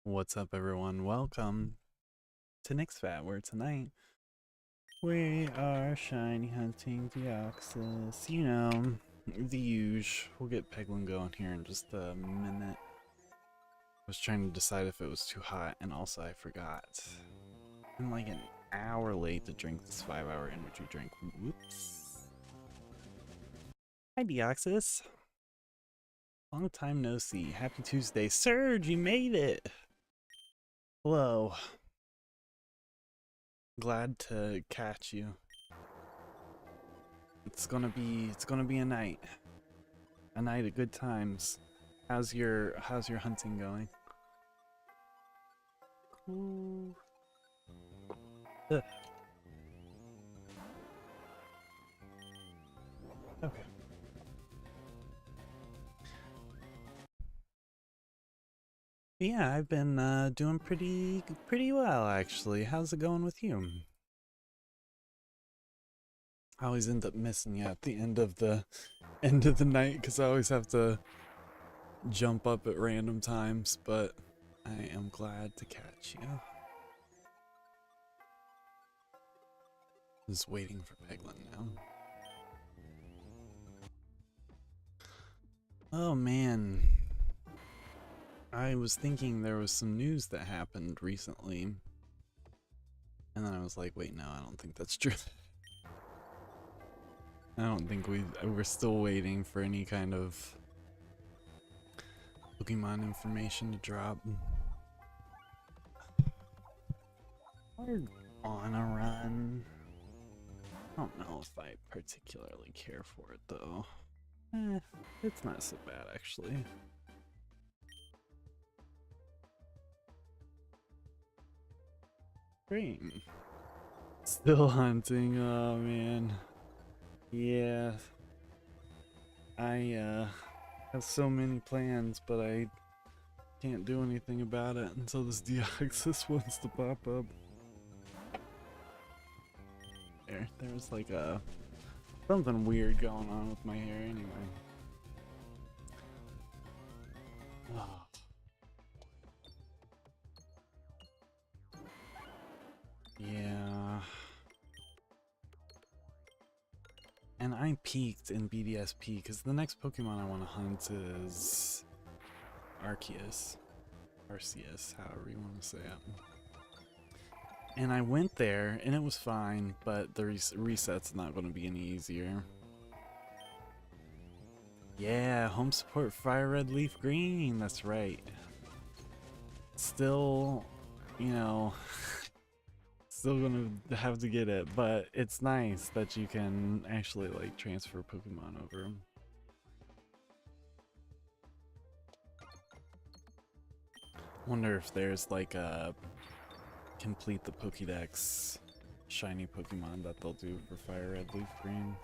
What's up, everyone? Welcome to Nixphat, where tonight we are shiny hunting Deoxys. You know, the huge. We'll get Peglin going here in just a minute. I was trying to decide if it was too hot, and also I forgot. I'm like an hour late to drink this 5-hour energy drink. Whoops. Hi, Deoxys. Long time no see. Happy Tuesday. Surge, you made it! Hello. Glad to catch you. It's gonna be a night of good times. How's your hunting going? Cool. Ugh. Okay. Yeah, I've been doing pretty well actually. How's it going with you? I always end up missing you at the end of the night because I always have to jump up at random times, but I am glad to catch you. Just waiting for Peglin now. Oh man. I was thinking there was some news that happened recently. And then I was like, wait, no, I don't think that's true. I don't think we're still waiting for any kind of Pokemon information to drop. We're on a run. I don't know if I particularly care for it though. It's not so bad actually. Great. Still hunting, oh man. Yeah. I have so many plans, but I can't do anything about it until this Deoxys wants to pop up. There's like something weird going on with my hair anyway. Oh. Yeah. And I peaked in BDSP because the next Pokemon I want to hunt is Arceus. However you want to say it. And I went there and it was fine, but the reset's not going to be any easier. Yeah, home support fire red leaf green, that's right. Still, you know, still gonna have to get it, but it's nice that you can actually like transfer Pokemon over. Wonder if there's like a complete the Pokédex shiny Pokemon that they'll do for Fire Red Leaf Green.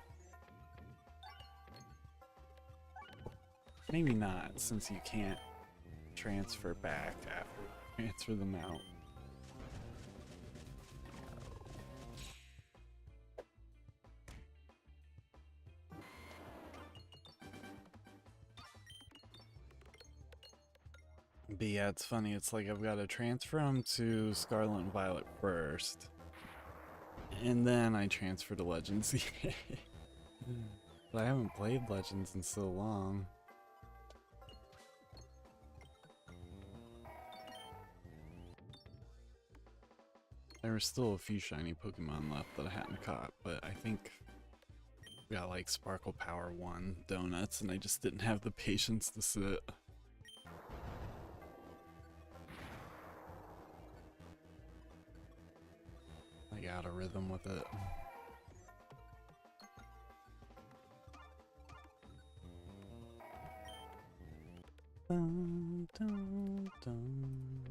Maybe not, since you can't transfer back after you transfer them out. But yeah, it's funny, it's like I've got to transfer them to Scarlet and Violet first. And then I transfer to Legends. But I haven't played Legends in so long. There were still a few shiny Pokemon left that I hadn't caught, but I think we got like Sparkle Power 1 donuts and I just didn't have the patience to sit. I got a rhythm with it. Dun, dun, dun.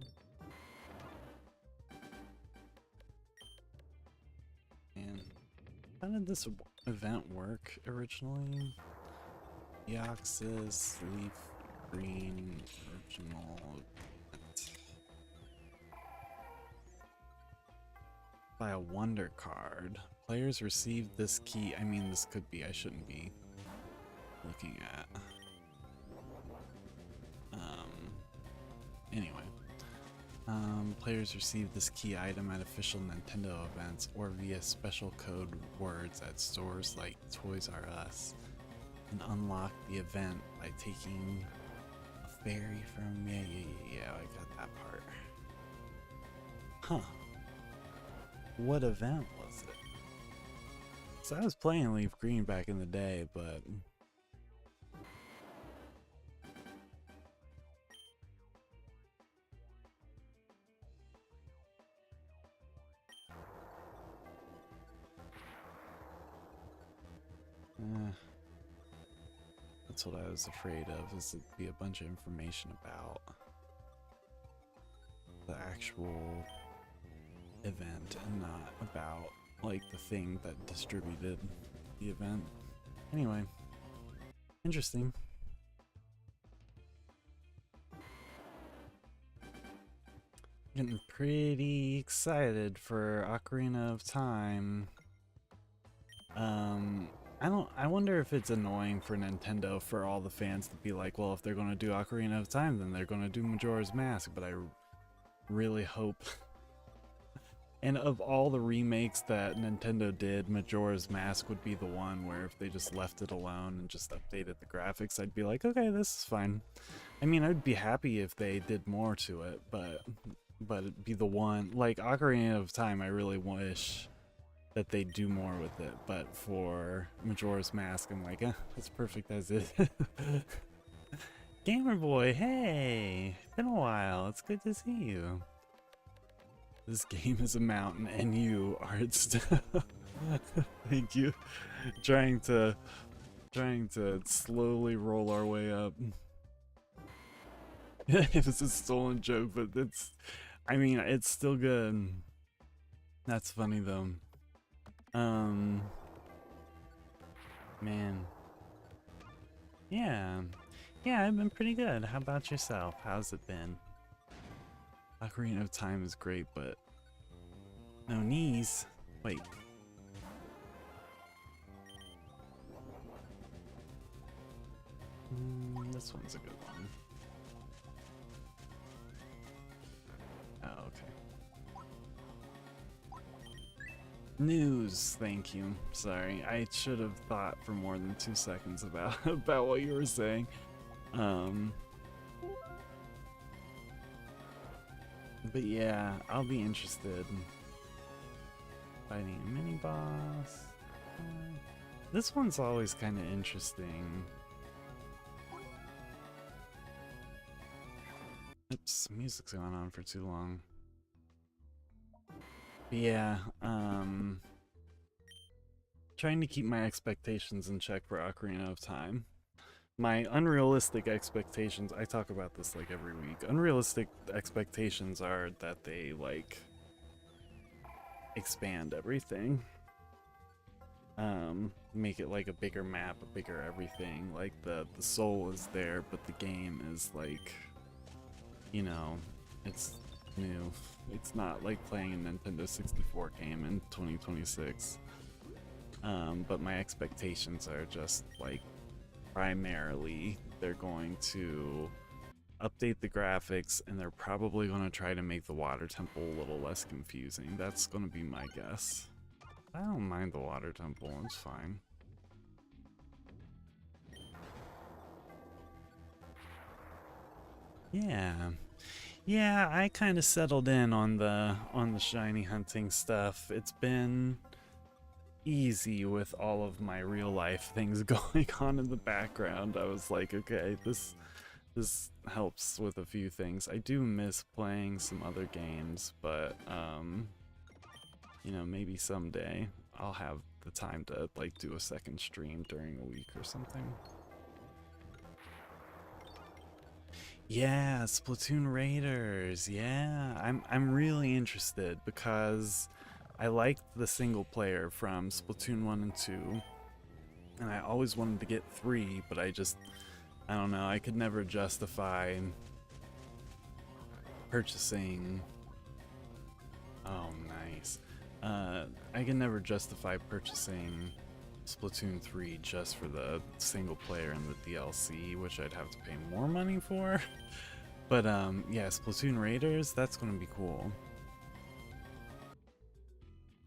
And how did this event work originally? Deoxys, Leaf Green, original event. By a wonder card. Players receive this key. I mean, this could be, I shouldn't be looking at. Anyway. Players receive this key item at official Nintendo events or via special code words at stores like Toys R Us, and unlock the event by taking a ferry from... Yeah, I got that part. Huh. What event was it? So I was playing Leaf Green back in the day, but... that's what I was afraid of, is it'd be a bunch of information about the actual event and not about, like, the thing that distributed the event. Anyway, interesting. Getting pretty excited for Ocarina of Time. I wonder if it's annoying for Nintendo for all the fans to be like, well, if they're gonna do Ocarina of Time, then they're gonna do Majora's Mask, but I really hope... And of all the remakes that Nintendo did, Majora's Mask would be the one where if they just left it alone and just updated the graphics, I'd be like, okay, this is fine. I mean, I'd be happy if they did more to it, but it'd be the one... Like, Ocarina of Time, I really wish that they do more with it, but for Majora's Mask, I'm like, that's perfect as is. Gamer Boy, hey! Been a while, it's good to see you. This game is a mountain and you are its... Thank you. Trying to slowly roll our way up. It was a stolen joke, but it's... I mean, it's still good. That's funny though. Man. Yeah. Yeah, I've been pretty good. How about yourself? How's it been? Ocarina of Time is great, but no knees. Wait. This one's a good one. Oh, okay. News, thank you. Sorry, I should have thought for more than 2 seconds about what you were saying. But yeah, I'll be interested in fighting a mini boss. This one's always kind of interesting. Oops, music's going on for too long. But yeah, trying to keep my expectations in check for Ocarina of Time. My unrealistic expectations, I talk about this like every week. Unrealistic expectations are that they like expand everything. Make it like a bigger map, a bigger everything. Like the soul is there, but the game is like, you know, it's new. It's not like playing a Nintendo 64 game in 2026. But my expectations are just like, primarily they're going to update the graphics and they're probably going to try to make the water temple a little less confusing. That's going to be my guess. I don't mind the water temple, it's fine. Yeah, I kind of settled in on the shiny hunting stuff. It's been easy with all of my real life things going on in the background. I was like, okay, this helps with a few things. I do miss playing some other games, but you know, maybe someday I'll have the time to like do a second stream during a week or something. Yeah, Splatoon Raiders. Yeah, I'm really interested because I liked the single player from Splatoon 1 and 2, and I always wanted to get 3, but I don't know, I could never justify purchasing... Oh, nice. I can never justify purchasing Splatoon 3 just for the single player and the DLC, which I'd have to pay more money for. But yeah, Splatoon Raiders, that's gonna be cool.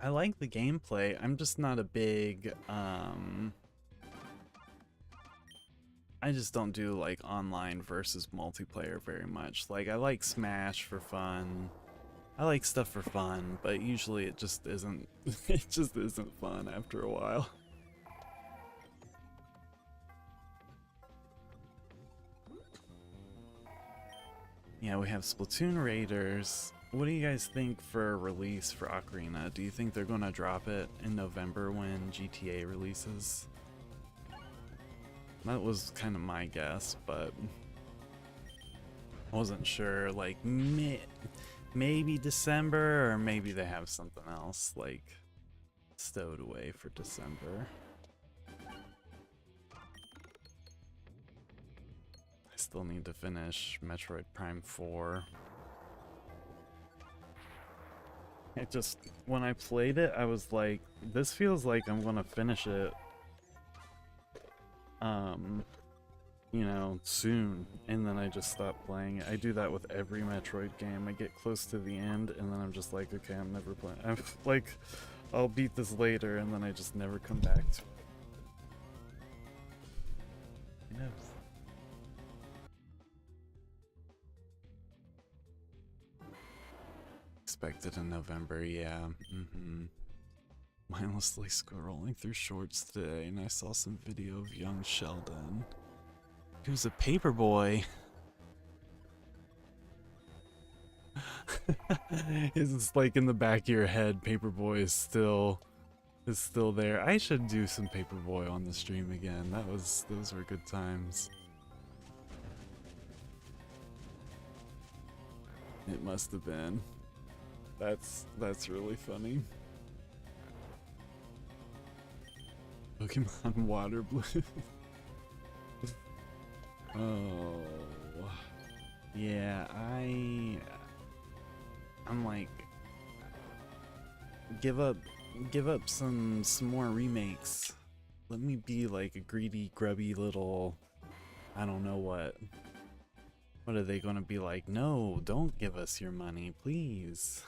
I like the gameplay. I'm just not a big I just don't do like online versus multiplayer very much. Like I like Smash for fun. I like stuff for fun, but usually it just isn't it just isn't fun after a while. Yeah, we have Splatoon Raiders. What do you guys think for a release for Ocarina? Do you think they're gonna drop it in November when GTA releases? That was kind of my guess, but I wasn't sure. Like maybe December, or maybe they have something else like stowed away for December. I still need to finish Metroid Prime 4. It just, when I played it, I was like, this feels like I'm gonna finish it you know, soon, and then I just stop playing it. I do that with every Metroid game. I get close to the end, and then I'm just like, okay, I'm never playing. I'm like, I'll beat this later, and then I just never come back to it. You know. Expected in November, yeah. Mindlessly scrolling through shorts today, and I saw some video of young Sheldon. He was a paper boy. It's like in the back of your head, Paperboy is still there. I should do some Paperboy on the stream again. Those were good times. It must have been. That's really funny. Pokemon Water Blue. Oh. Yeah, I'm like, give up some more remakes. Let me be like a greedy, grubby little, I don't know what. What are they gonna be like? No, don't give us your money, please.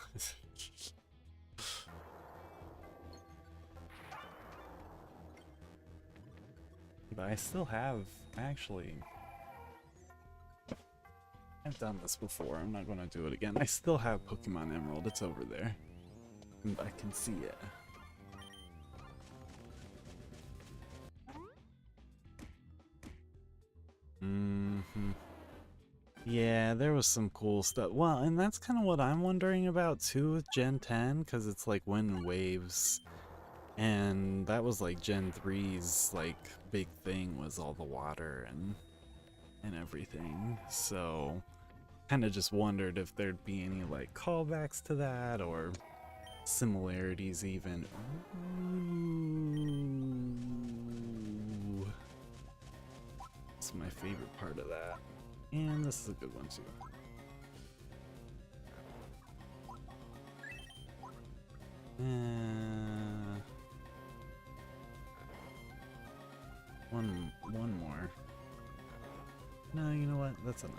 But I still have, actually, I've done this before. I'm not gonna do it again. I still have Pokemon Emerald. It's over there. And I can see it. Yeah, there was some cool stuff. Well, and that's kind of what I'm wondering about too with Gen 10, because it's like wind and waves. And that was like Gen 3's like big thing, was all the water and everything. So kind of just wondered if there'd be any like callbacks to that or similarities even. Ooh. It's my favorite part of that. And this is a good one too. One more. No, you know what? That's enough.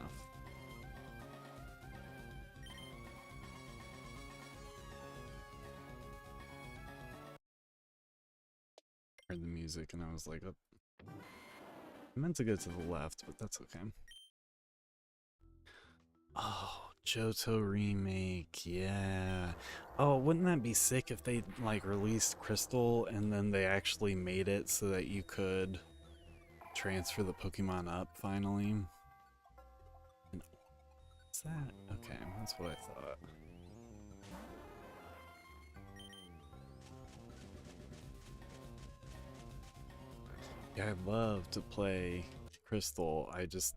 Heard the music and I was like, oh. I meant to go to the left, but that's okay. Oh, Johto remake, yeah. Oh, wouldn't that be sick if they like released Crystal and then they actually made it so that you could transfer the Pokemon up finally? And what's that? Okay, that's what I thought. Yeah, I'd love to play Crystal. I just,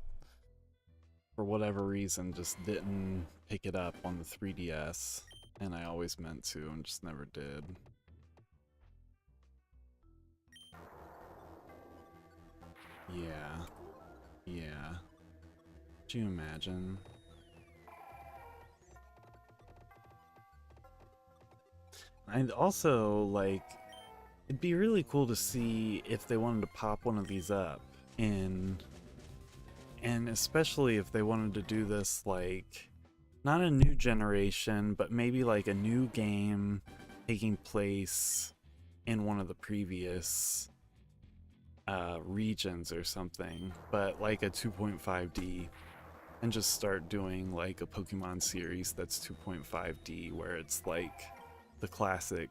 for whatever reason, just didn't pick it up on the 3DS, and I always meant to and just never did. Yeah. Yeah. Could you imagine? And also, like, it'd be really cool to see if they wanted to pop one of these up in And especially if they wanted to do this like not a new generation, but maybe like a new game taking place in one of the previous regions or something, but like a 2.5D, and just start doing like a Pokemon series that's 2.5D where it's like the classic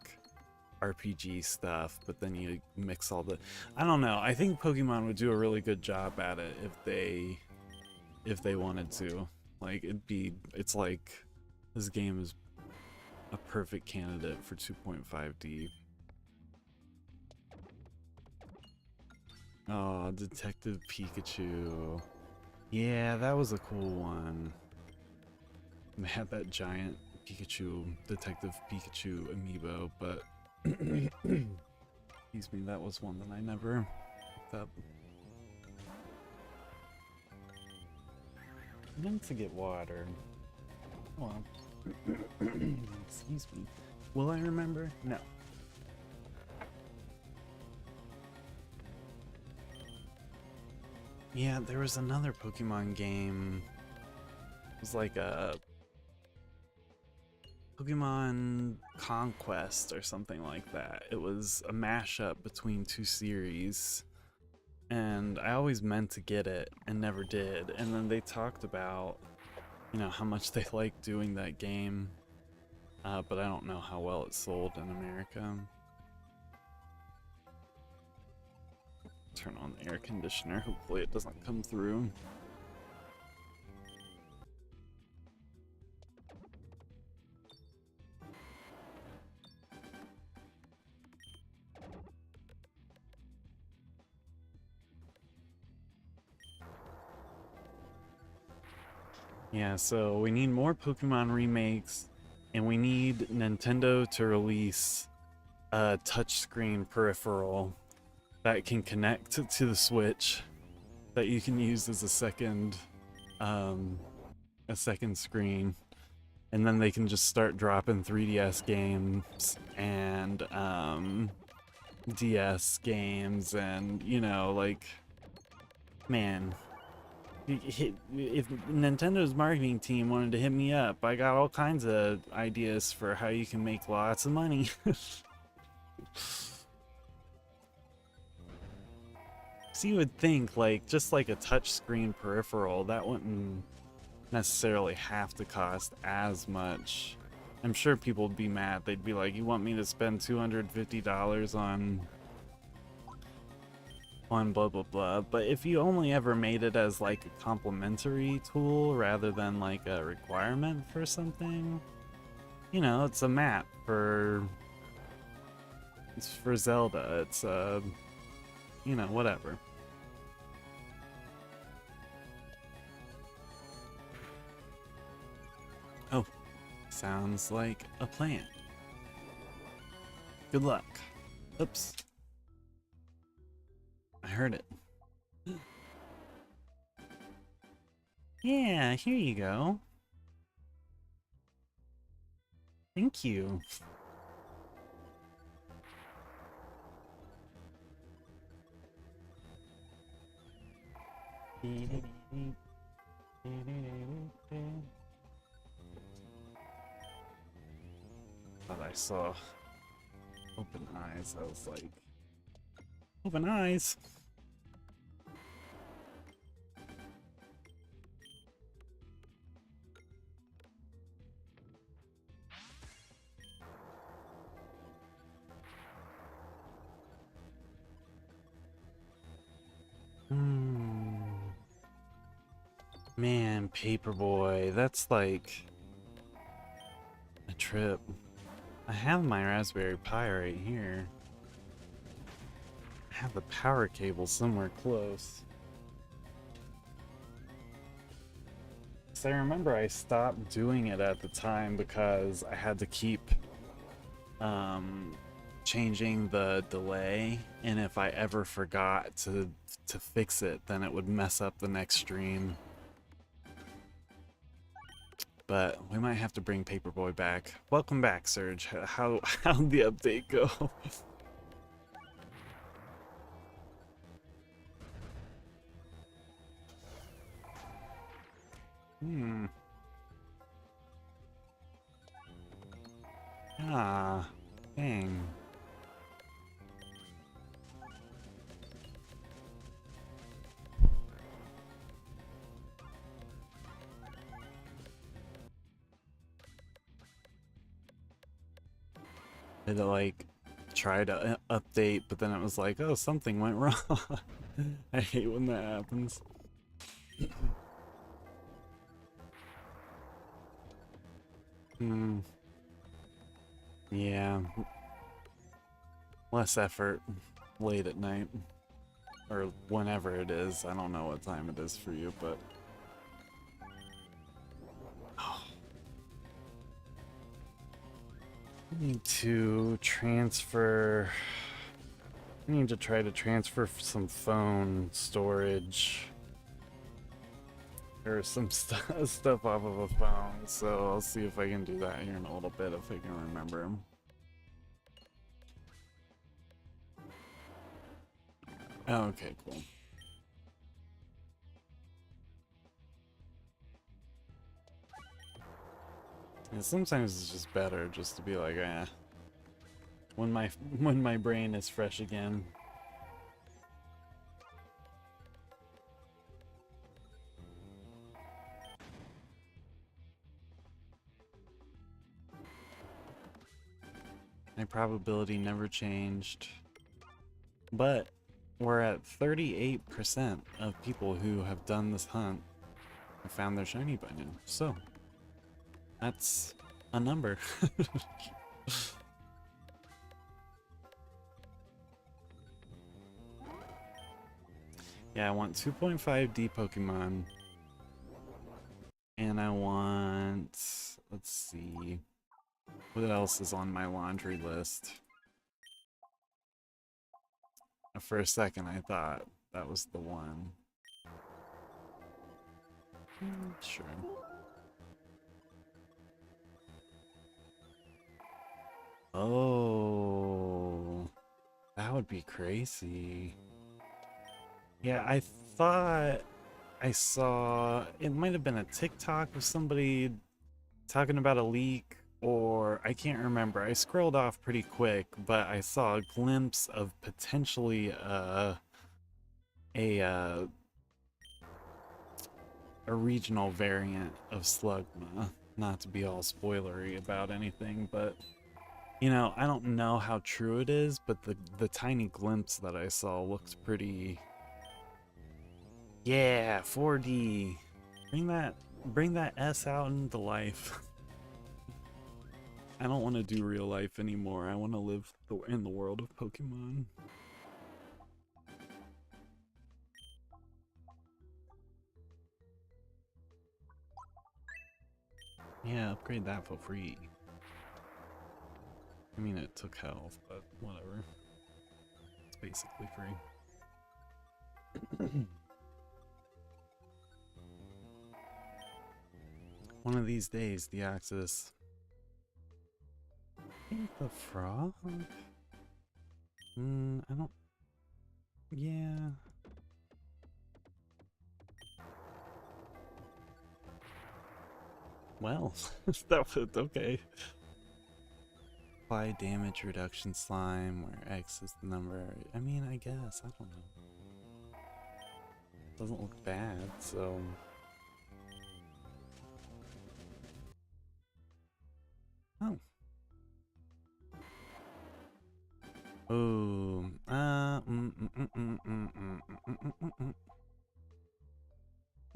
RPG stuff, but then you mix all the, I don't know, I think Pokemon would do a really good job at it if they wanted to. Like it's like this game is a perfect candidate for 2.5D. Oh, Detective Pikachu. Yeah, that was a cool one. They had that giant Pikachu, Detective Pikachu amiibo, but excuse me, that was one that I never picked up. I meant to get water. Hold on. Excuse me. Will I remember? No. Yeah, there was another Pokemon game. It was like a Pokemon Conquest or something like that. It was a mashup between two series, and I always meant to get it and never did. And then they talked about, you know, how much they liked doing that game, but I don't know how well it sold in America. Turn on the air conditioner, hopefully it doesn't come through. Yeah, so we need more Pokemon remakes, and we need Nintendo to release a touchscreen peripheral that can connect to the Switch that you can use as a second screen, and then they can just start dropping 3DS games and DS games, and you know, like, man, if Nintendo's marketing team wanted to hit me up, I got all kinds of ideas for how you can make lots of money. So you would think, like, just like a touchscreen peripheral, that wouldn't necessarily have to cost as much. I'm sure people would be mad. They'd be like, you want me to spend $250 on blah blah blah. But if you only ever made it as like a complementary tool rather than like a requirement for something, you know, it's a map for Zelda. It's you know, whatever. Oh, sounds like a plan. Good luck. Oops. I heard it. Yeah, here you go. Thank you. Thought I saw open eyes. I was like, open eyes. Man, Paperboy, that's like a trip. I have my Raspberry Pi right here. I have the power cable somewhere close. So I remember I stopped doing it at the time because I had to keep changing the delay, and if I ever forgot to fix it, then it would mess up the next stream. But we might have to bring Paperboy back. Welcome back, Surge. How'd the update go? Hmm. Ah. Dang. It like tried to update, but then it was like, oh, something went wrong. I hate when that happens. Hmm. Yeah. Less effort late at night. Or whenever it is. I don't know what time it is for you, but... Oh. I need to transfer... I need to try to transfer some phone storage. Or some stuff off of a phone, so I'll see if I can do that here in a little bit if I can remember. Oh, okay, cool. Yeah, sometimes it's just better just to be like, eh. When my brain is fresh again. My probability never changed. But we're at 38% of people who have done this hunt have found their shiny by now. So that's a number. Yeah, I want 2.5D Pokemon. And I want... Let's see... What else is on my laundry list? For a second I thought that was the one. Sure. Oh... That would be crazy. Yeah, I thought I saw... It might have been a TikTok of somebody talking about a leak, or I can't remember. I scrolled off pretty quick, but I saw a glimpse of potentially a regional variant of Slugma. Not to be all spoilery about anything, but you know, I don't know how true it is, but the tiny glimpse that I saw looked pretty... Yeah, 4D. Bring that S out into life. I don't want to do real life anymore. I want to live in the world of Pokemon. Yeah, upgrade that for free. I mean, it took health, but whatever. It's basically free. One of these days, Deoxys. I think the frog? I don't... Yeah. Well, that was okay. Apply damage reduction slime, where X is the number. I mean, I guess. I don't know. Doesn't look bad, so... Oh. Oh.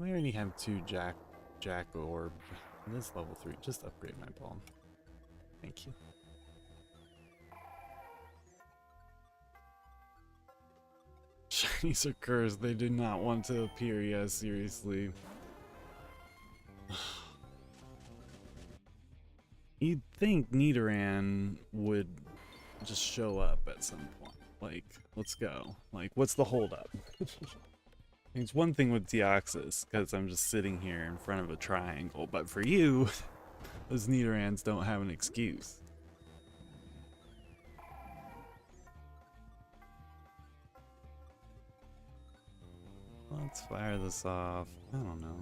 We already have 2 Jack Orb. This level 3. Just upgrade my palm. Thank you. Shinies are cursed. They do not want to appear, yeah, seriously. You'd think Nidoran would just show up at some point. Like, let's go. Like, what's the holdup? It's one thing with Deoxys, because I'm just sitting here in front of a triangle, but for you, those Nidorans don't have an excuse. Let's fire this off. I don't know.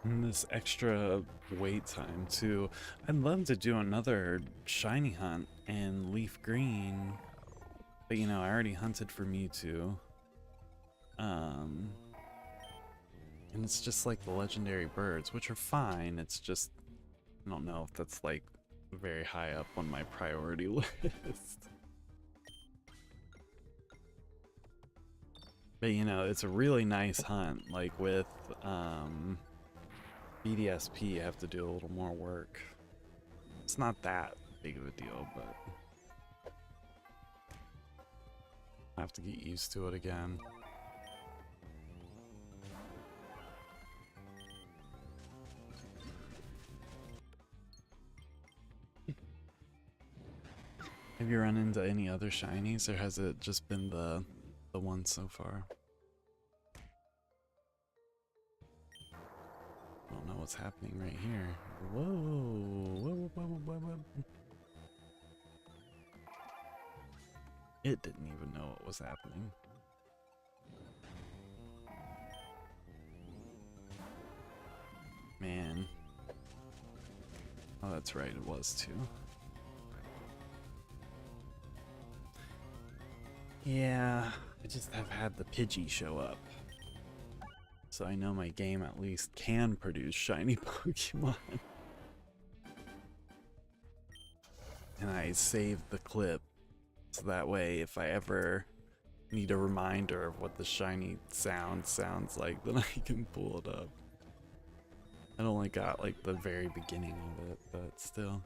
And this extra wait time too. I'd love to do another shiny hunt in leaf green, but you know, I already hunted for Mewtwo. And it's just like the legendary birds, which are fine. It's just, I don't know if that's like very high up on my priority list. But you know, it's a really nice hunt. Like with BDSP, I have to do a little more work. It's not that big of a deal, but I have to get used to it again. Have you run into any other shinies, or has it just been the one so far? I don't know what's happening right here. Whoa, whoa, whoa, whoa, whoa. It didn't even know what was happening. Man. Oh, that's right, it was too. Yeah, I just have had the Pidgey show up. So I know my game at least can produce shiny Pokemon. And I saved the clip, so that way if I ever need a reminder of what the shiny sounds like, then I can pull it up. I only got like the very beginning of it, but still.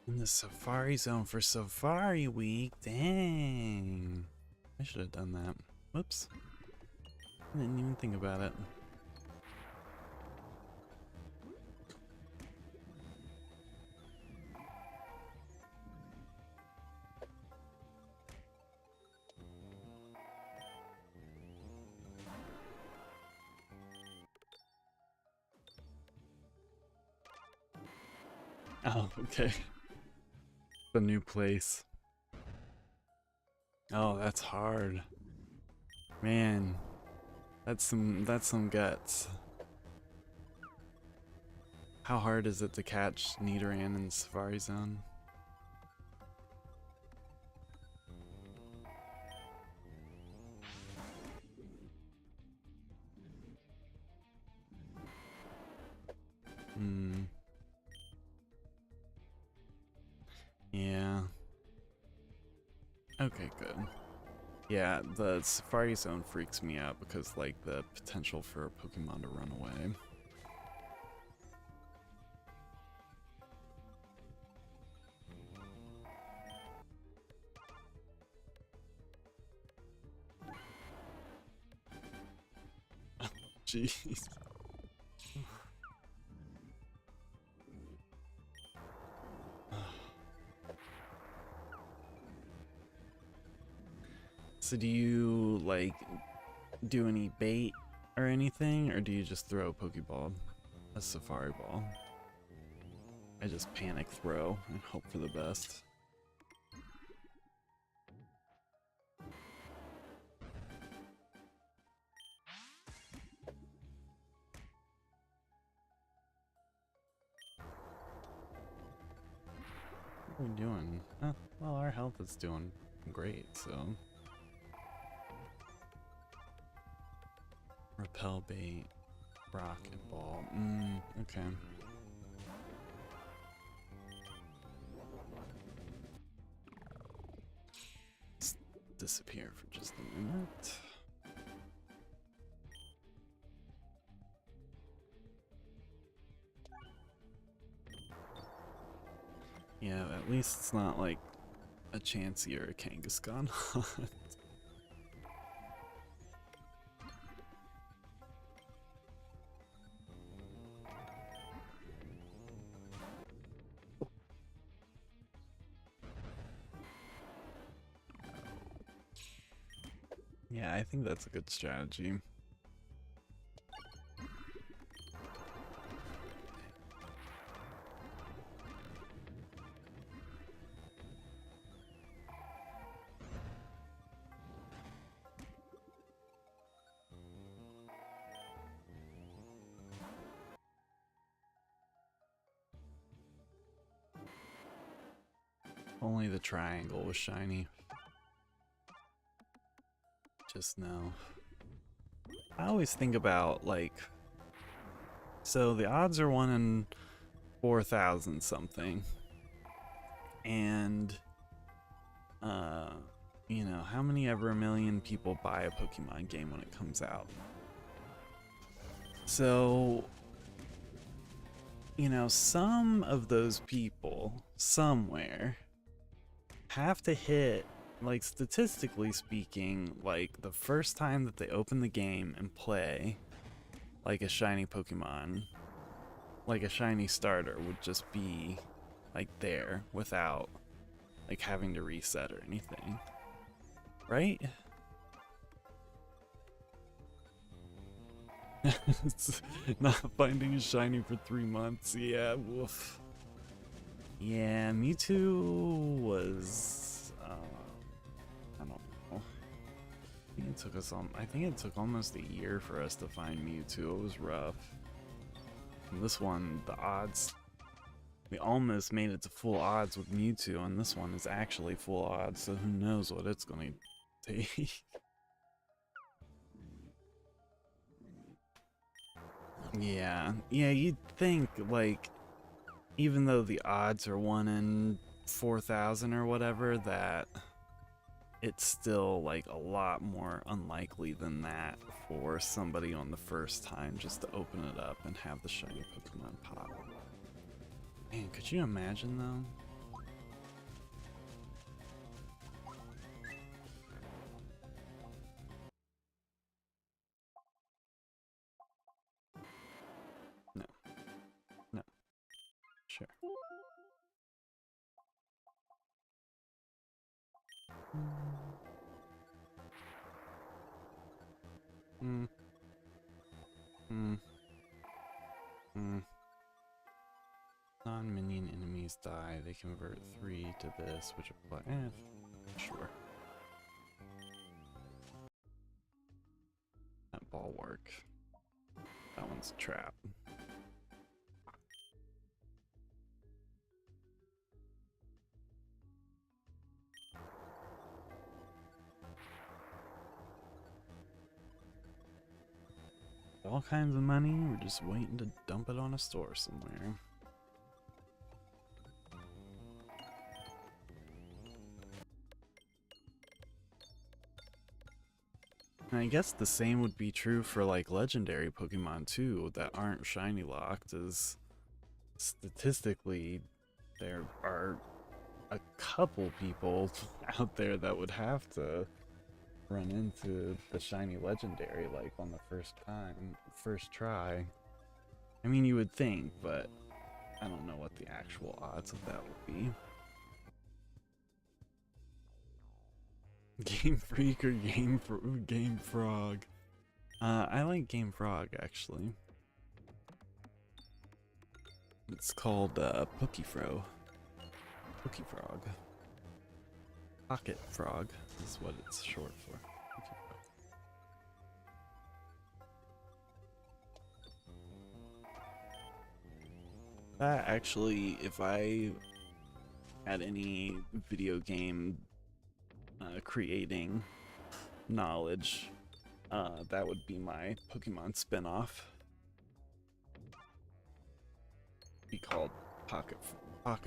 In the Safari Zone for Safari Week? Dang. I should have done that. Whoops. I didn't even think about it. Oh, okay. The new place. Oh, that's hard. Man, that's some guts. How hard is it to catch Nidoran in the Safari Zone? Hmm. Yeah. Okay, good. Yeah, the Safari Zone freaks me out because, like, the potential for a Pokemon to run away. Jeez. So do you, like, do any bait or anything, or do you just throw a Pokeball? A Safari Ball? I just panic throw and hope for the best. What are we doing? Oh, well, our health is doing great, so. Repel bait, rocket ball. Okay. Let's disappear for just a minute. Yeah, at least it's not like a Chansey or a Kangaskhan. Yeah, I think that's a good strategy. Only the triangle was shiny. Just no. I always think about, like, so the odds are 1 in 4,000 something. And, you know, how many ever million people buy a Pokemon game when it comes out? So, you know, some of those people somewhere have to hit, like, statistically speaking, like the first time that they open the game and play like a shiny Pokemon, like a shiny starter would just be like there without like having to reset or anything, right? It's not finding a shiny for 3 months. Yeah, woof. Yeah, Mewtwo was, I don't know. I think it took almost a year for us to find Mewtwo. It was rough. And this one, the odds, we almost made it to full odds with Mewtwo, and this one is actually full odds, so who knows what it's going to take. Yeah, you'd think, like, even though the odds are 1 in 4,000 or whatever, that it's still like a lot more unlikely than that for somebody on the first time just to open it up and have the shiny Pokemon pop. Man, could you imagine though? No. No. Sure. Hmm. Hmm. Hmm. Non-minion enemies die. They convert 3 to this, which apply. Sure. That ball work. That one's a trap. All kinds of money. We're just waiting to dump it on a store somewhere. And I guess the same would be true for like legendary Pokemon too that aren't shiny locked, as statistically there are a couple people out there that would have to run into the shiny legendary like on the first try. I mean, you would think, but I don't know what the actual odds of that would be. Game Freak or Game Frog? I like Game Frog actually. It's called Pokefro. Pokefrog. Pocket Frog is what it's short for. That actually, if I had any video game creating knowledge, that would be my Pokemon spinoff. Be called Pocket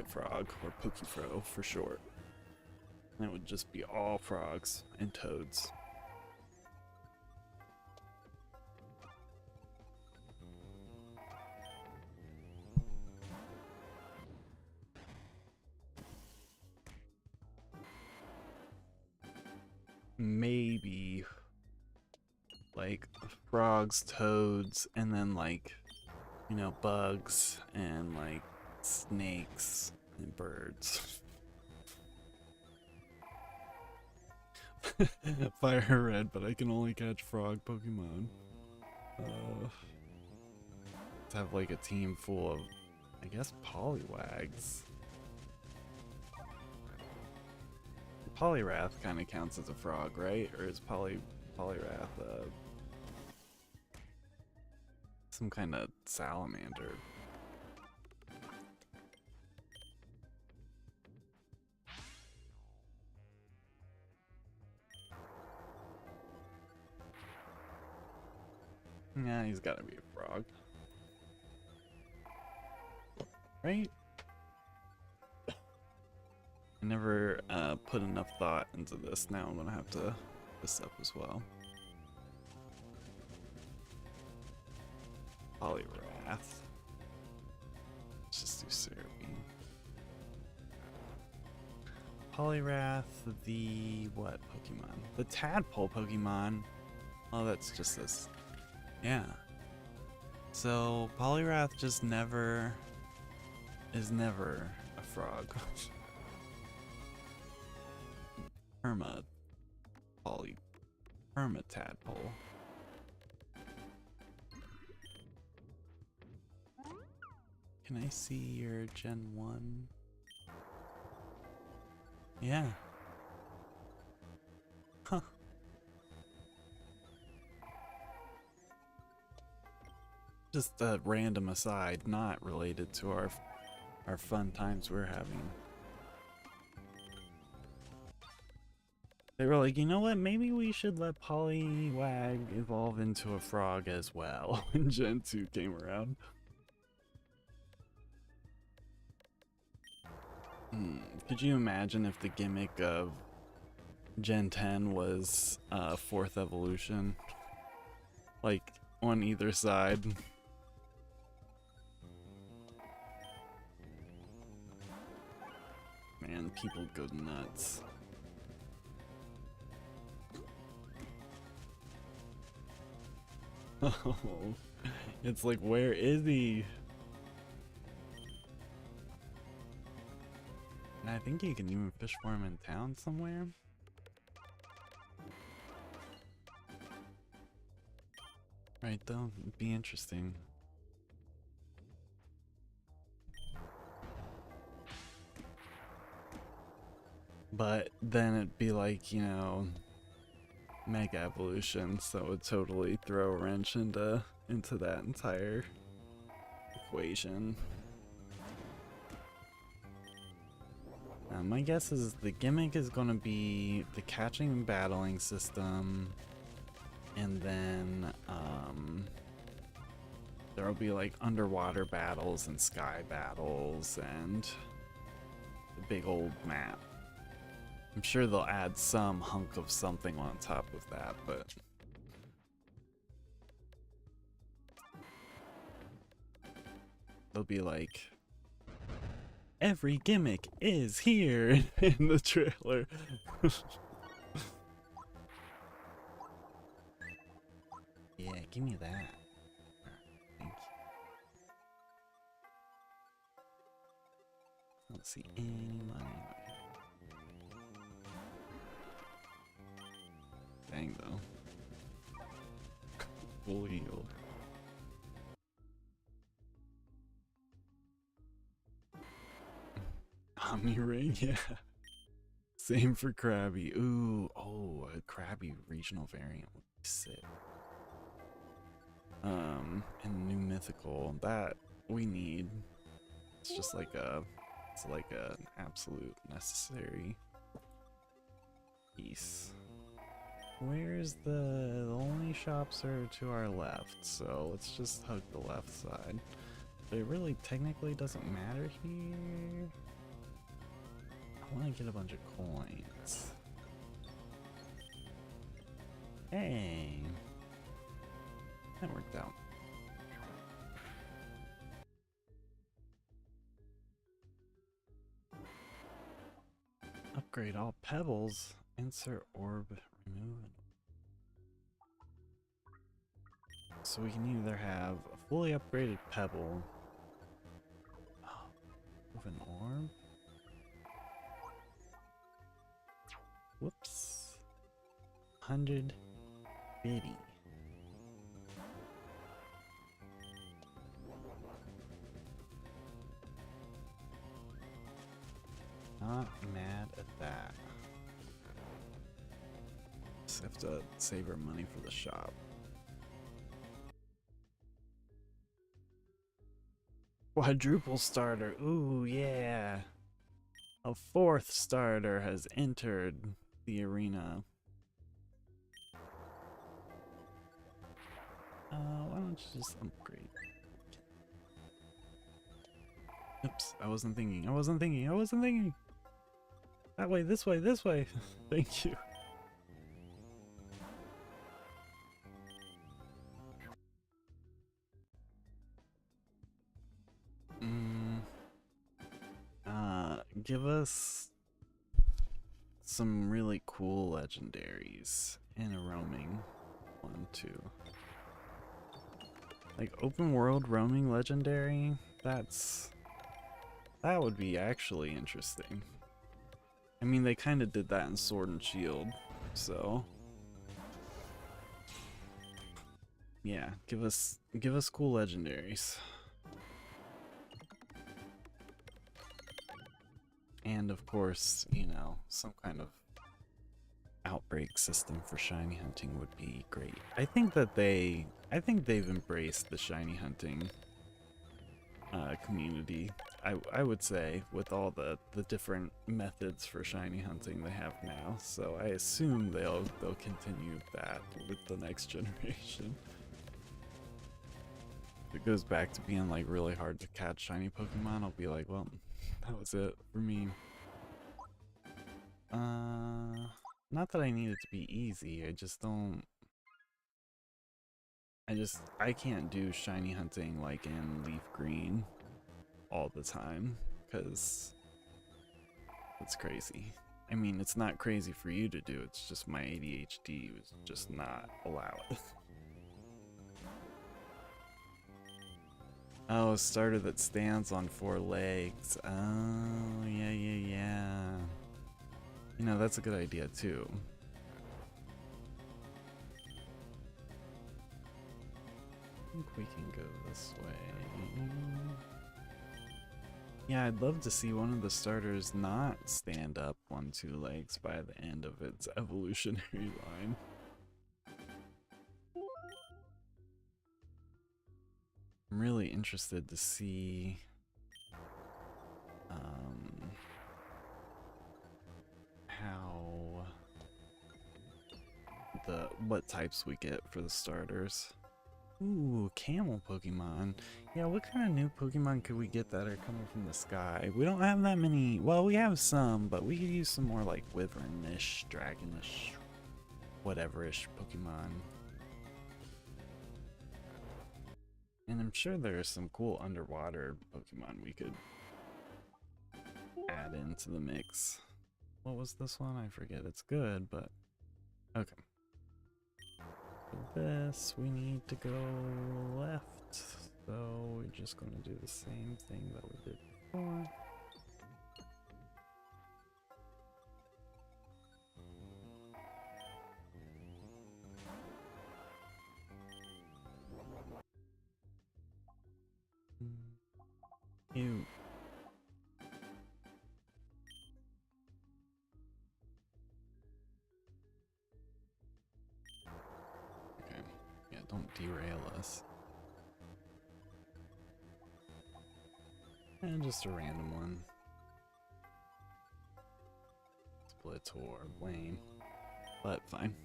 Frog or Pokefro for short. And it would just be all frogs and toads. Maybe like frogs, toads, and then like, you know, bugs and like snakes and birds. Fire red, but I can only catch frog Pokemon. To have like a team full of, I guess, Poliwags. Poliwrath kind of counts as a frog, right? Or is Poliwrath some kind of salamander? Yeah, he's gotta be a frog. Right? I never put enough thought into this. Now I'm gonna have to look this up as well. Poliwrath. Let's just do Syrupy. Poliwrath, the what Pokemon? The Tadpole Pokemon. Oh, that's just this. Yeah. So Poliwrath just never is never a frog. Perma Tadpole. Can I see your Gen 1? Yeah. Huh. Just a random aside, not related to our fun times we're having. They were like, you know what, maybe we should let Poliwag evolve into a frog as well when Gen 2 came around. Could you imagine if the gimmick of Gen 10 was 4th evolution? Like, on either side. Man, people go nuts. Oh, it's like, where is he? And I think you can even fish for him in town somewhere. Right, though, it'd be interesting. But then it'd be like, you know, Mega Evolution, so it would totally throw a wrench into that entire equation. My guess is the gimmick is going to be the catching and battling system, and then there will be like underwater battles and sky battles and the big old map. I'm sure they'll add some hunk of something on top of that, but they'll be like, every gimmick is here in the trailer. Yeah, give me that. Thank you. I don't see any money. Dang though. Full healed. Omni Ring, yeah. Same for Krabby. Ooh, oh, a Krabby regional variant would be sick. And new mythical that we need. It's just like it's like an absolute necessary piece. Where's the only shops are to our left, so let's just hug the left side. But it really technically doesn't matter here. I want to get a bunch of coins. Hey, that worked out. Upgrade all pebbles. Insert orb. Remove it. So we can either have a fully upgraded pebble. Oh, with an orb. Whoops. 100 biddy. Not mad at that. Just have to save our money for the shop. Quadruple starter. Ooh, yeah. A 4th starter has entered the arena. Why don't you just upgrade? Oops, I wasn't thinking. I wasn't thinking. I wasn't thinking. That way, this way, this way. Thank you. Give us some really cool legendaries and a roaming one too. Like open world roaming legendary, that would be actually interesting. I mean, they kind of did that in Sword and Shield, so yeah, give us cool legendaries. And of course, you know, some kind of outbreak system for shiny hunting would be great. I think they've embraced the shiny hunting community. I would say with all the different methods for shiny hunting they have now. So I assume they'll continue that with the next generation. If it goes back to being like really hard to catch shiny Pokemon, I'll be like, well, that was it for me. Not that I need it to be easy, I just don't... I can't do shiny hunting like in Leaf Green all the time, because it's crazy. I mean, it's not crazy for you to do, it's just my ADHD was just not allow it. Oh, a starter that stands on 4 legs. Oh, yeah. You know, that's a good idea too. I think we can go this way. Yeah, I'd love to see one of the starters not stand up on 2 legs by the end of its evolutionary line. I'm really interested to see how what types we get for the starters. Ooh, camel Pokemon. Yeah, what kind of new Pokemon could we get that are coming from the sky? We don't have that many. Well, we have some, but we could use some more like Wyvern-ish, Dragon-ish, whatever-ish Pokemon. And I'm sure there are some cool underwater Pokemon we could add into the mix. What was this one? I forget. It's good, but okay. For this, we need to go left, so we're just going to do the same thing that we did before. Ew. Okay, yeah, don't derail us. And just a random one. Splitor, lame, but fine.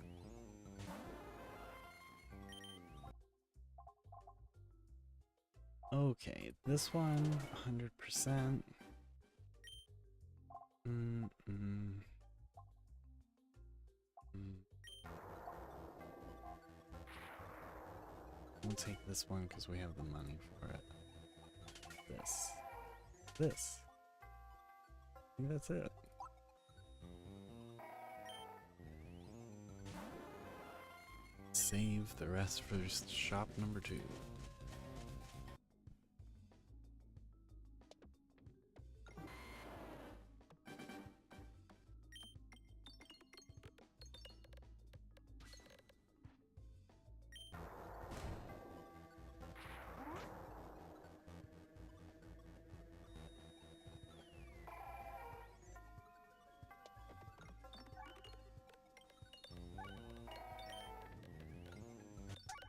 Okay, this one, 100%. We'll take this one because we have the money for it. This. I think that's it. Save the rest for shop number 2.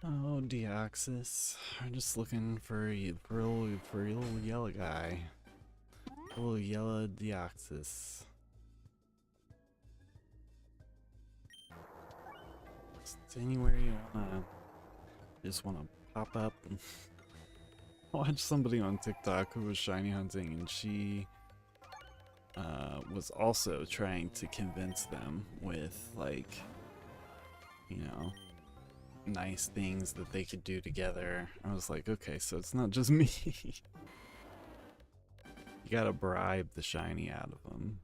Oh, Deoxys. I'm just looking for a little yellow guy. A little yellow Deoxys. Just anywhere you wanna just want to pop up and watch somebody on TikTok who was shiny hunting, and she was also trying to convince them with, like, you know, nice things that they could do together. I was like, okay, so it's not just me. You gotta bribe the shiny out of them.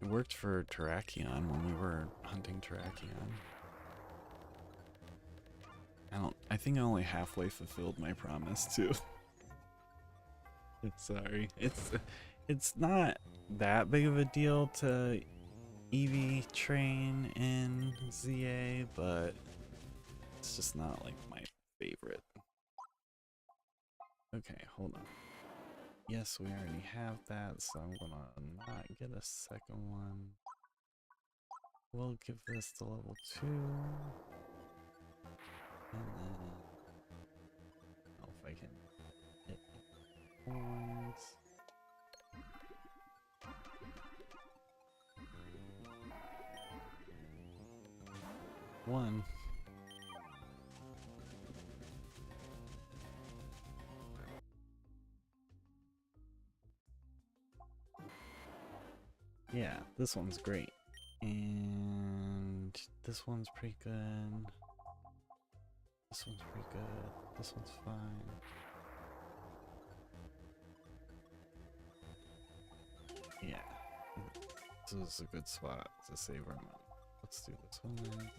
It worked for Terrakion when we were hunting Terrakion. I think I only halfway fulfilled my promise too. Sorry. It's not that big of a deal to EV train in ZA, but it's just not like my favorite. Okay, hold on. Yes, we already have that, so I'm gonna not get a second one. We'll give this to level 2. And then, I don't know if I can hit points. One. Yeah, this one's great. And this one's pretty good. This one's pretty good. This one's fine. Yeah. This is a good spot to save our money. Let's do this one then.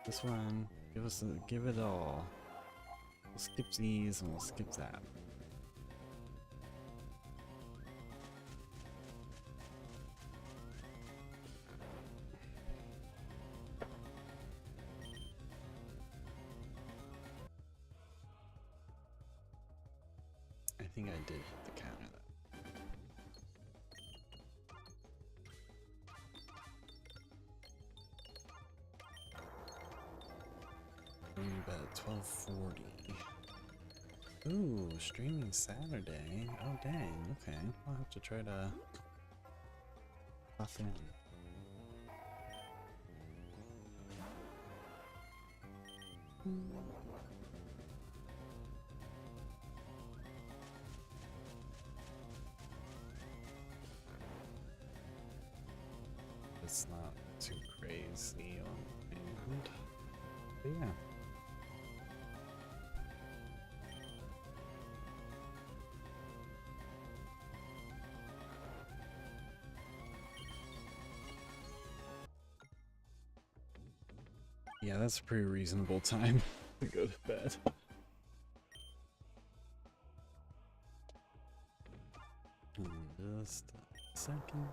This one, give it all. We'll skip these and we'll skip that. I think I did hit the counter though. Bet 1240. Ooh, streaming Saturday. Oh dang, okay. I'll have to try to pop in. It's not too crazy on my end. But yeah. Yeah, that's a pretty reasonable time to go to bed. Just a second.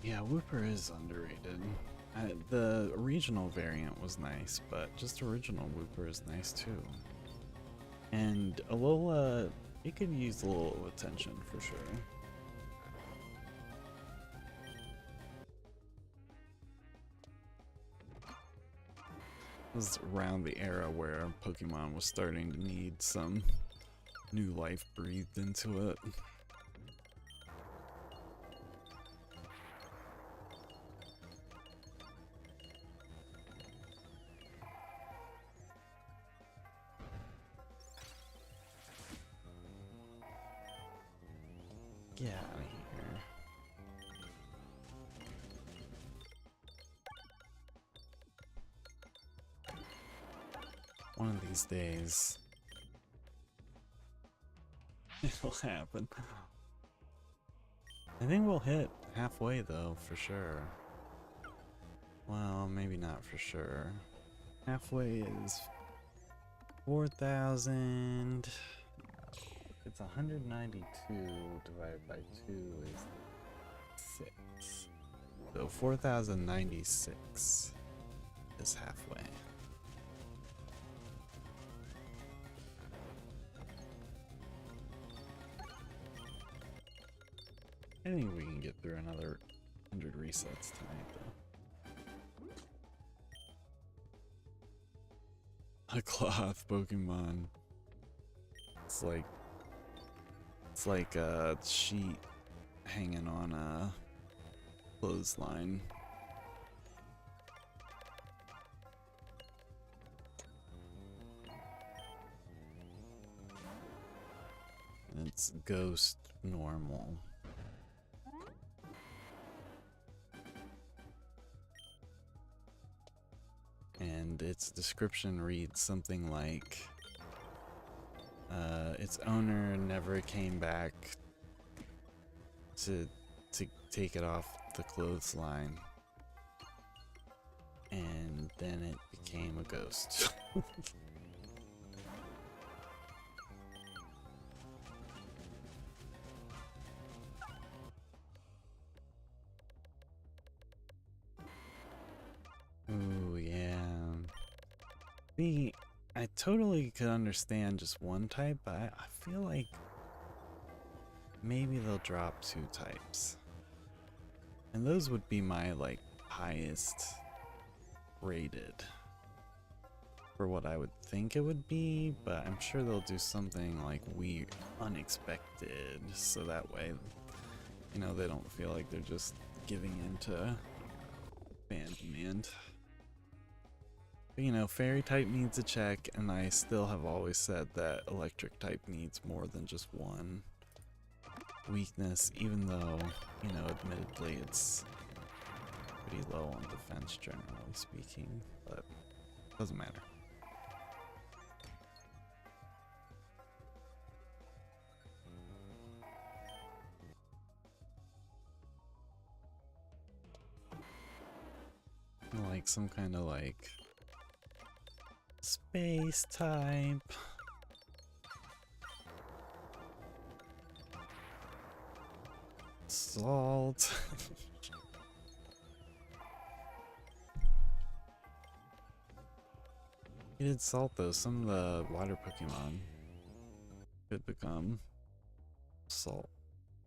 Yeah, Whooper is underrated. The original variant was nice, but just original Whooper is nice too. And Alola, it could use a little attention for sure. It was around the era where Pokemon was starting to need some new life breathed into it. Get out of here. One of these days, it'll happen. I think we'll hit halfway though, for sure. Well, maybe not for sure. Halfway is 4,000. It's 192 divided by 2 is 6. So 4,096 is halfway. I think we can get through another 100 resets tonight though. A cloth Pokemon. It's like a sheet hanging on a clothesline. And it's ghost normal. And its description reads something like, its owner never came back to take it off the clothesline, and then it became a ghost. Ooh, yeah. See, I totally could understand just one type, but I feel like maybe they'll drop 2 types. And those would be my, like, highest rated for what I would think it would be, but I'm sure they'll do something, like, weird, unexpected, so that way, you know, they don't feel like they're just giving in to fan demand. But, you know, fairy type needs a check, and I still have always said that electric type needs more than just one weakness, even though, you know, admittedly it's pretty low on defense generally speaking, but doesn't matter. Like some kind of like space type. Salt. You did salt though. Some of the water Pokemon could become salt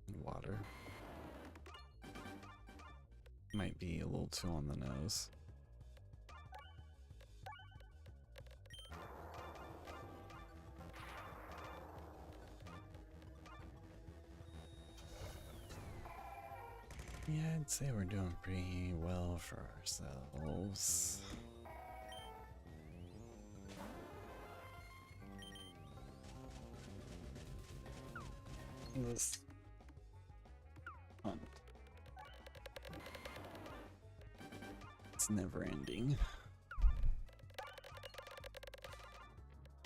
and water. Might be a little too on the nose. Yeah, I'd say we're doing pretty well for ourselves. This hunt. It's never ending.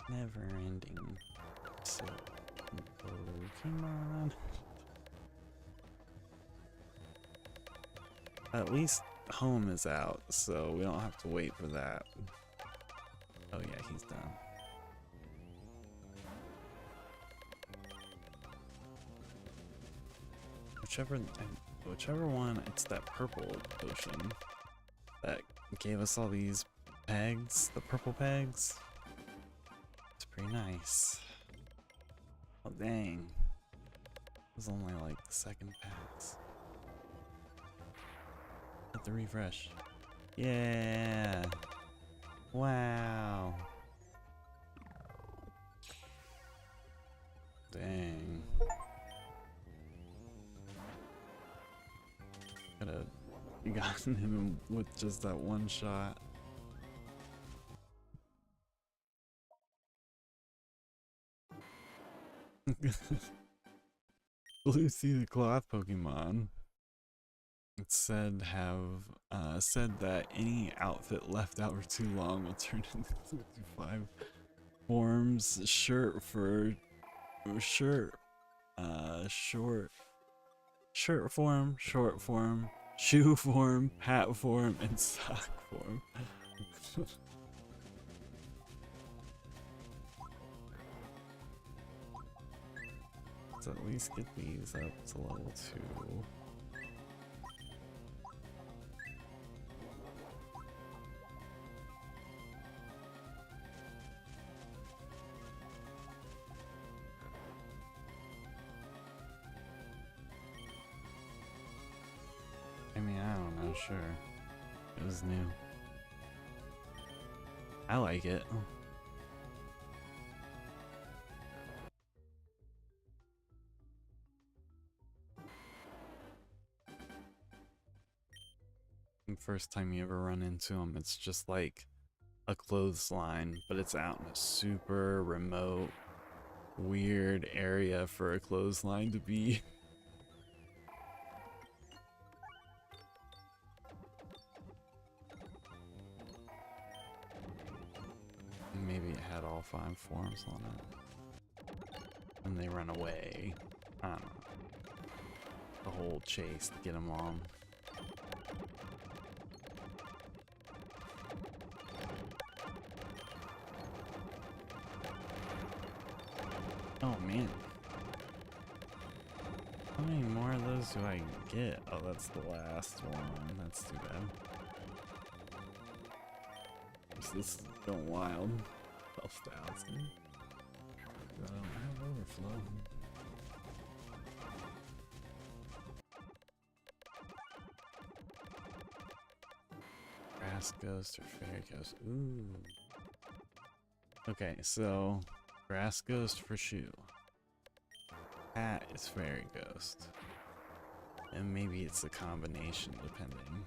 Never ending. So, Pokemon. At least home is out, so we don't have to wait for that. Oh yeah, he's done. Whichever one, it's that purple potion that gave us all these pegs, the purple pegs. It's pretty nice. Oh dang. It was only like the second pass. Hit the refresh. Yeah. Wow. Dang. Could have gotten him with just that one shot. Lucy the cloth Pokemon. It said said that any outfit left out for too long will turn into 55 forms. Shirt form, short form, shoe form, hat form, and sock form. Let's at least get these up to level 2. I mean, I don't know, sure. It was new. I like it. first time you ever run into them, it's just like a clothesline, but it's out in a super remote, weird area for a clothesline to be. Maybe it had all 5 forms on it. And they run away. I don't know. The whole chase to get them all. Oh man. How many more of those do I get? Oh, that's the last one. That's too bad. This is going wild. 12,000. I don't have overflow. Grass Ghost or Fairy Ghost? Ooh. Okay, so Grass Ghost for shoe. Hat is Fairy Ghost. And maybe it's a combination depending.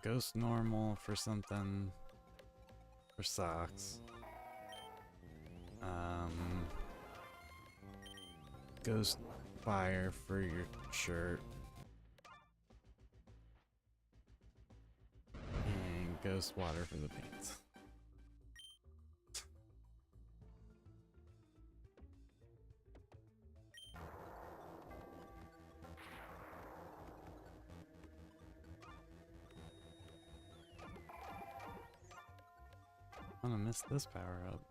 Ghost normal for something. For socks. Ghost fire for your shirt. And ghost water for the pants. I'm gonna miss this power up.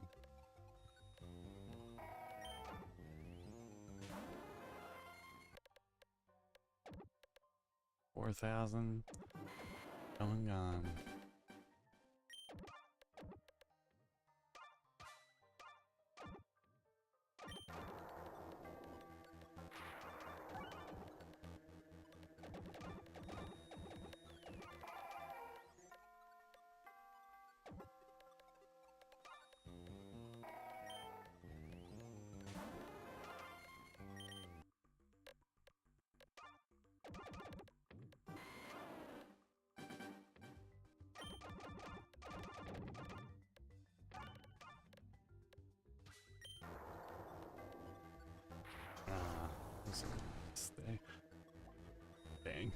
$4,000. Come and gone. Stay. Dang.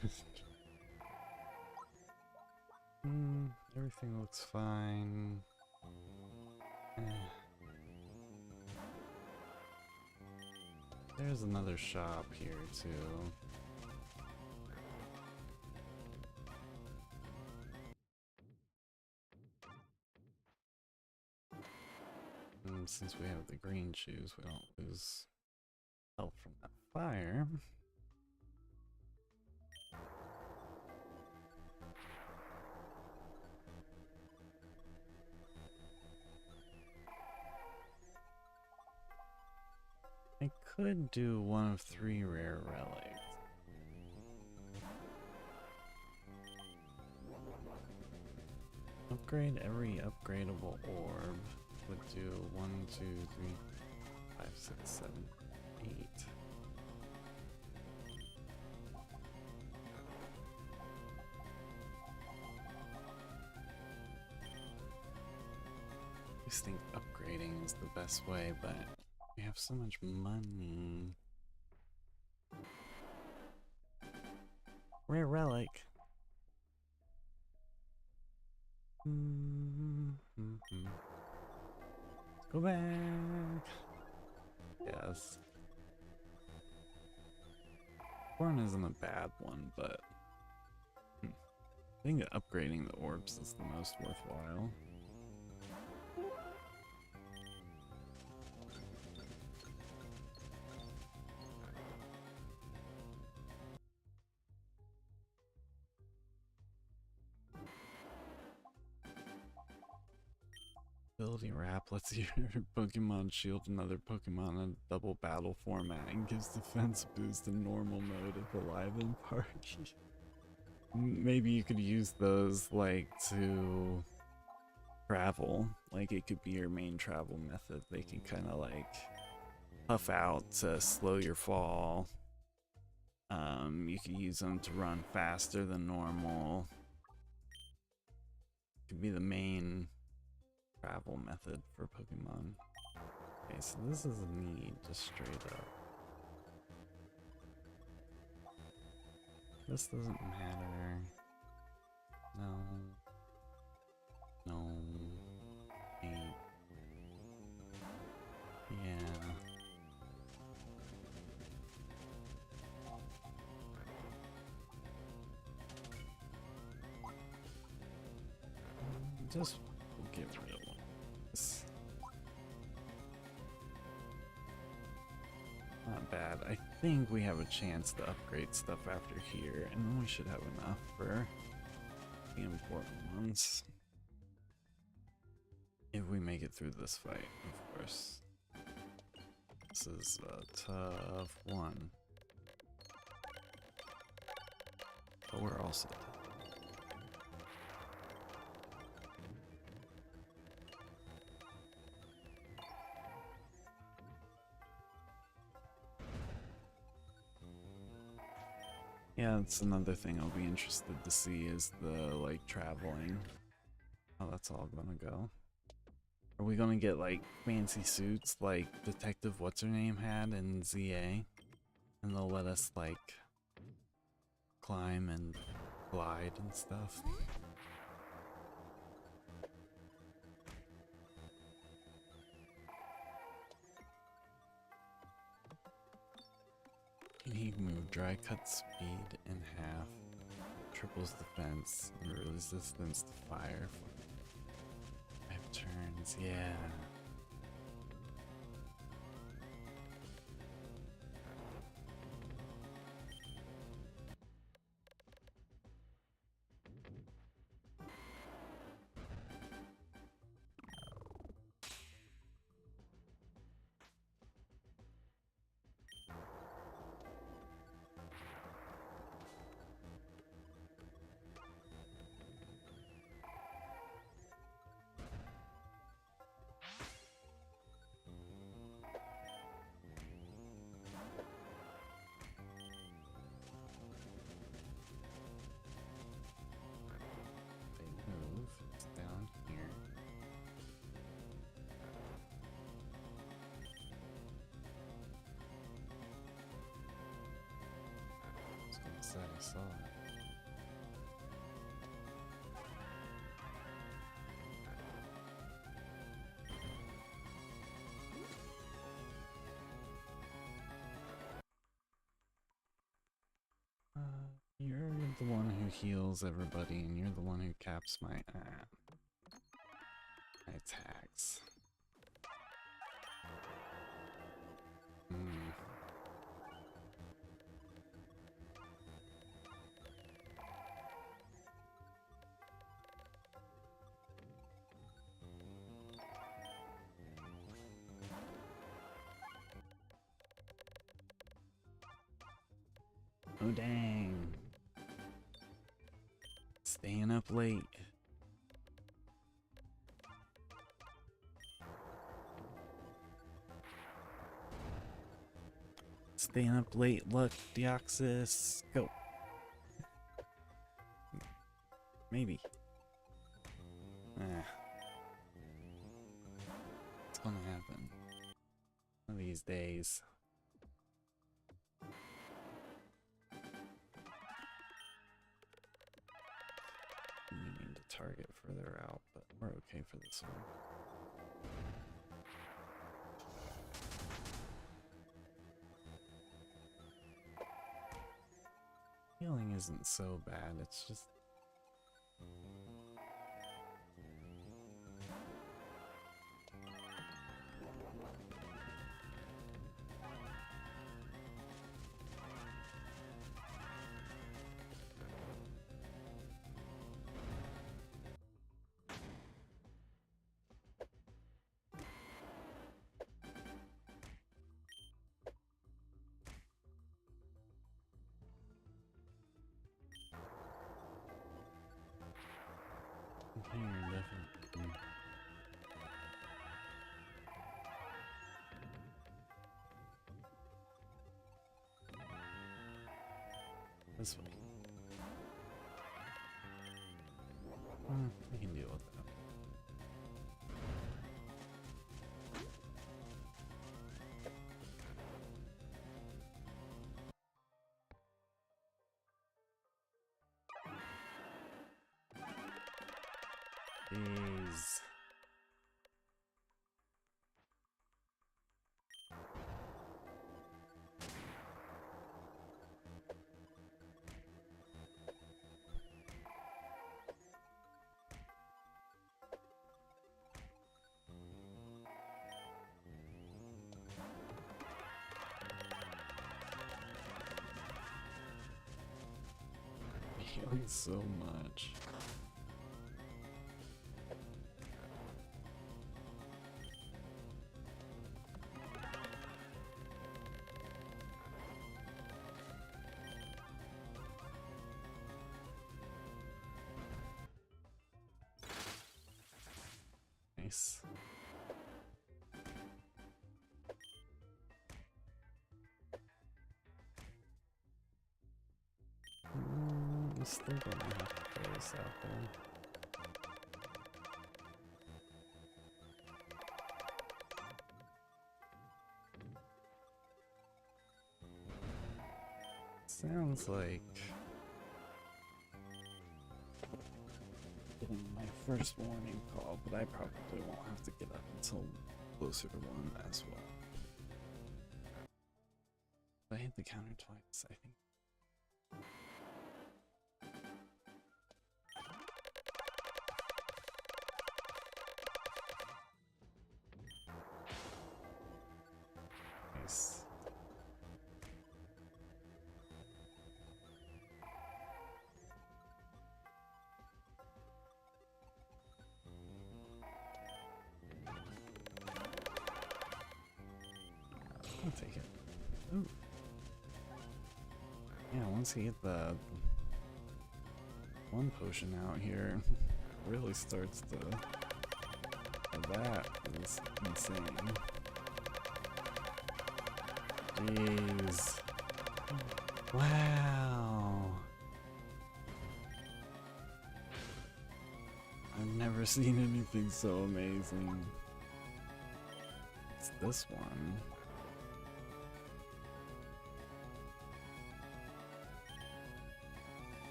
Everything looks fine. There's another shop here too. And since we have the green shoes, we don't lose health from that fire. I could do one of 3 rare relics. Upgrade every upgradable orb. Would do 1, 2, 3, 5, 6, 7, 8. I just think upgrading is the best way, but we have so much money. Rare relic. Go back. Yes. Corn isn't a bad one, but I think upgrading the orbs is the most worthwhile. Ability Wrap lets your Pokemon shield another Pokemon in a double battle format and gives defense boost in normal mode if alive in party. Maybe you could use those like to travel. Like it could be your main travel method. They can kind of like puff out to slow your fall. You can use them to run faster than normal. Could be the main travel method for Pokemon. Okay, so this is a need, just straight up. This doesn't matter. No. No. 8. Yeah. Just get rid of this. Not bad. I think we have a chance to upgrade stuff after here, and then we should have enough for the important ones. If we make it through this fight, of course. This is a tough one. But we're also tough. Yeah, that's another thing I'll be interested to see is the, like, traveling. How that's all gonna go. Are we gonna get, like, fancy suits like Detective What's-Her-Name had in ZA? And they'll let us, like, climb and glide and stuff? Unique move, dry cut speed in half, triples defense and resistance to fire for 5 turns, yeah. I saw it. You're the one who heals everybody, and you're the one who caps my attacks. Oh dang. Staying up late. Staying up late, look, Deoxys, go. Maybe. What's gonna happen one of these days? You need to target further out, but we're okay for this one. Healing isn't so bad, it's just... This way. We can deal with that. Jeez. Healing so much. Nice. I'm still gonna have to throw this apple. Sounds like getting my first warning call, but I probably won't have to get up until closer to 1 as well. I hit the counter twice, I think. Nice. I'll take it. Ooh. Yeah, once you get the one potion out here, really starts to. That is insane. Jeez. Wow. I've never seen anything so amazing. It's this one.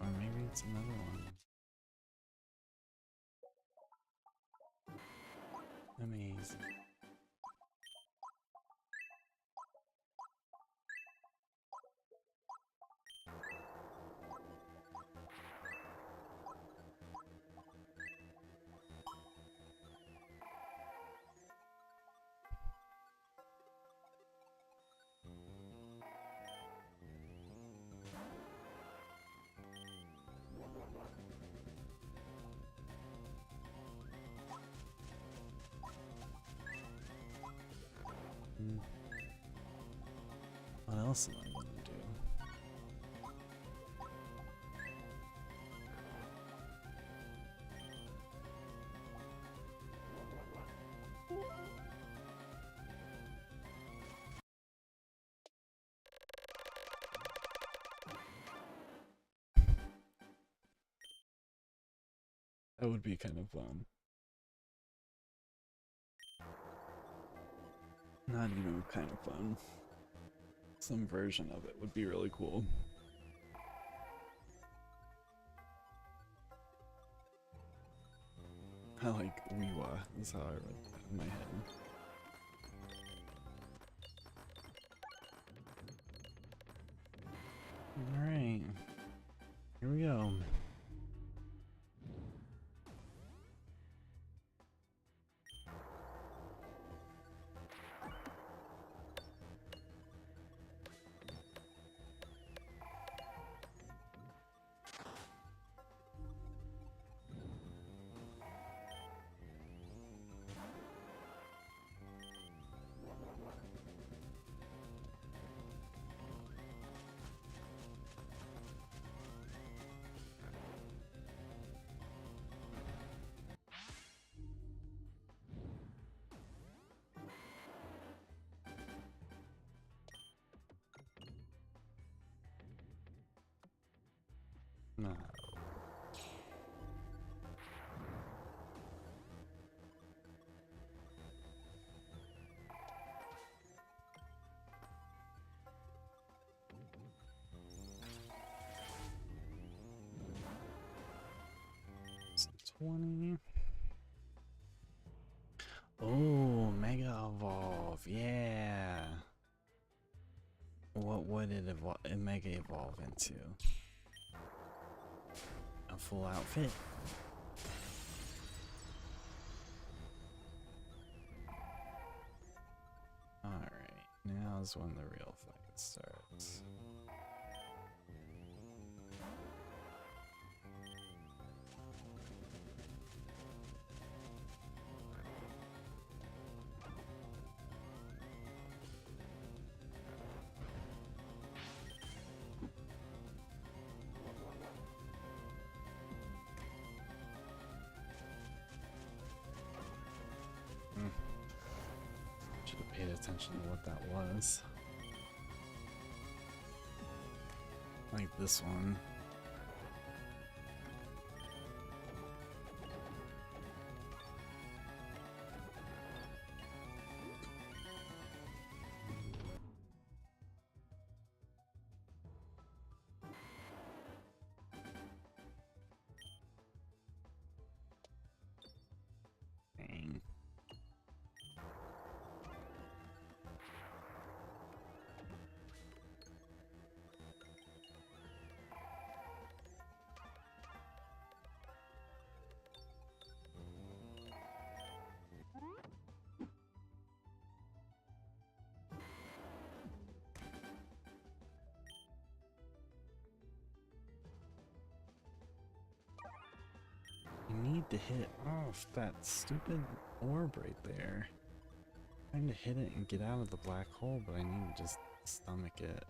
Or maybe it's another one. Amazing. What else am I going to do? That would be kind of fun. Not even kind of fun. Some version of it would be really cool. I like Weewa, is how I wrote that in my head. Alright. Here we go. No. It's 20. Oh, Mega Evolve. Yeah. What would it Mega Evolve into? A full outfit. Alright, now's when the real fight starts. Should have paid attention to what that was. Like this one. Dang. You need to hit off that stupid orb right there. Trying to hit it and get out of the black hole, but I need to just stomach it.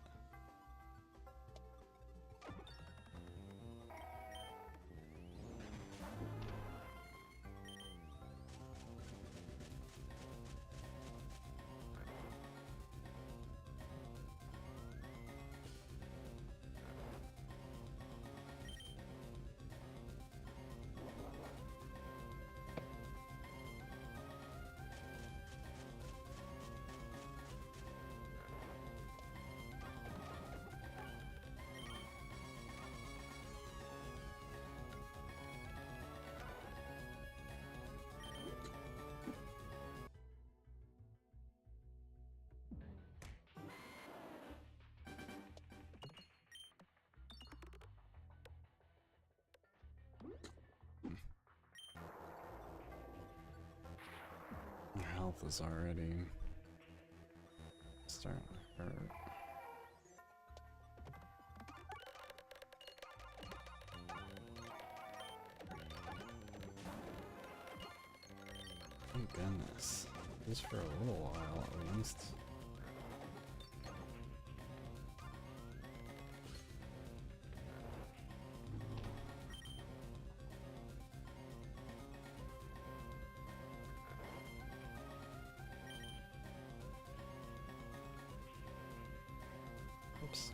My health is already starting to hurt. Thank goodness. Just for a little while at least. Oops.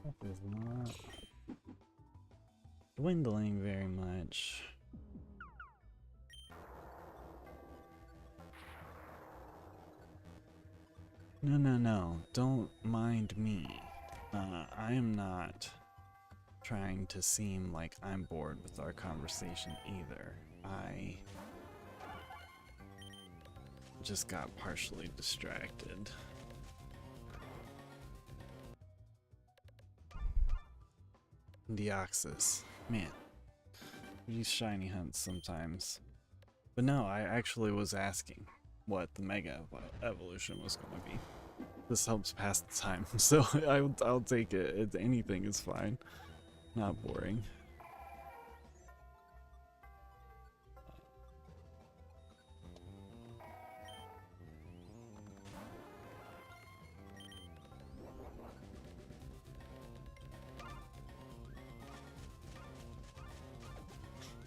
That is not dwindling very much. No, don't mind me. I am not trying to seem like I'm bored with our conversation either. I just got partially distracted. Deoxys. Man, these shiny hunts sometimes. But no, I actually was asking what the Mega Evolution was going to be. This helps pass the time, so I'll take it. Anything is fine. Not boring.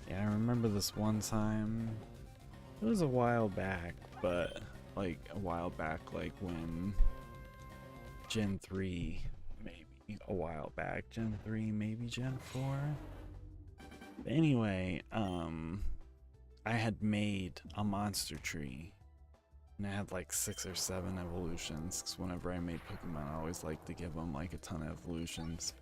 Yeah, I remember this one time. It was a while back, but like a while back, like when Gen 3, maybe a while back, Gen 3, maybe Gen 4. But anyway, I had made a monster tree and I had like 6 or 7 evolutions because whenever I made Pokemon, I always like to give them like a ton of evolutions.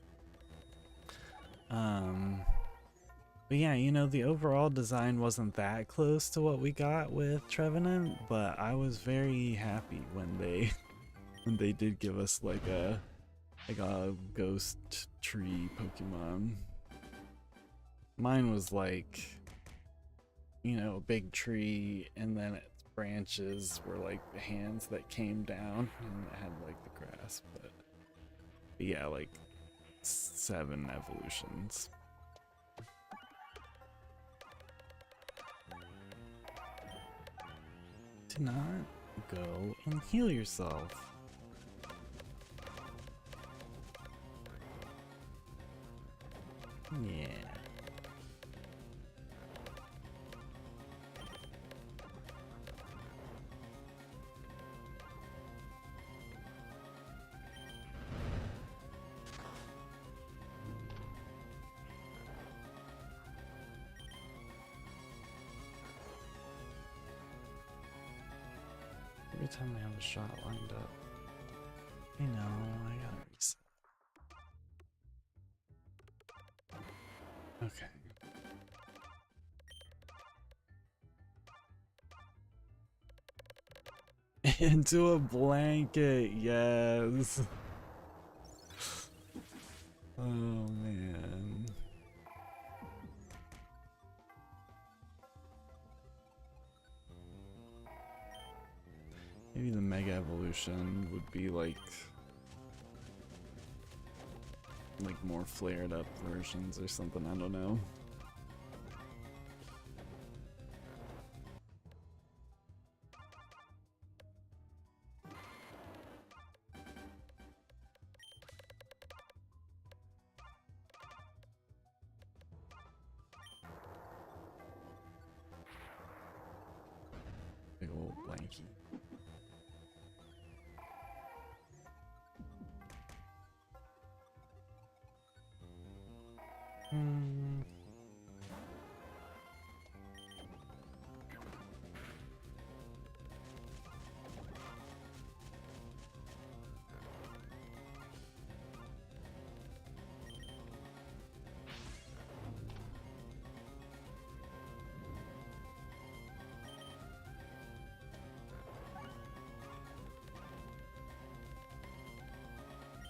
But yeah, you know, the overall design wasn't that close to what we got with Trevenant, but I was very happy when they when they did give us like a ghost tree Pokemon. Mine was like, you know, a big tree and then its branches were like the hands that came down and it had like the grass, but yeah, like 7 evolutions. Do not go and heal yourself. Yeah. Every time I have a shot lined up, you know, I gotta reset. Okay. Into a blanket, yes. Oh man. Maybe the Mega Evolution would be like more flared up versions or something, I don't know. Big old blankie.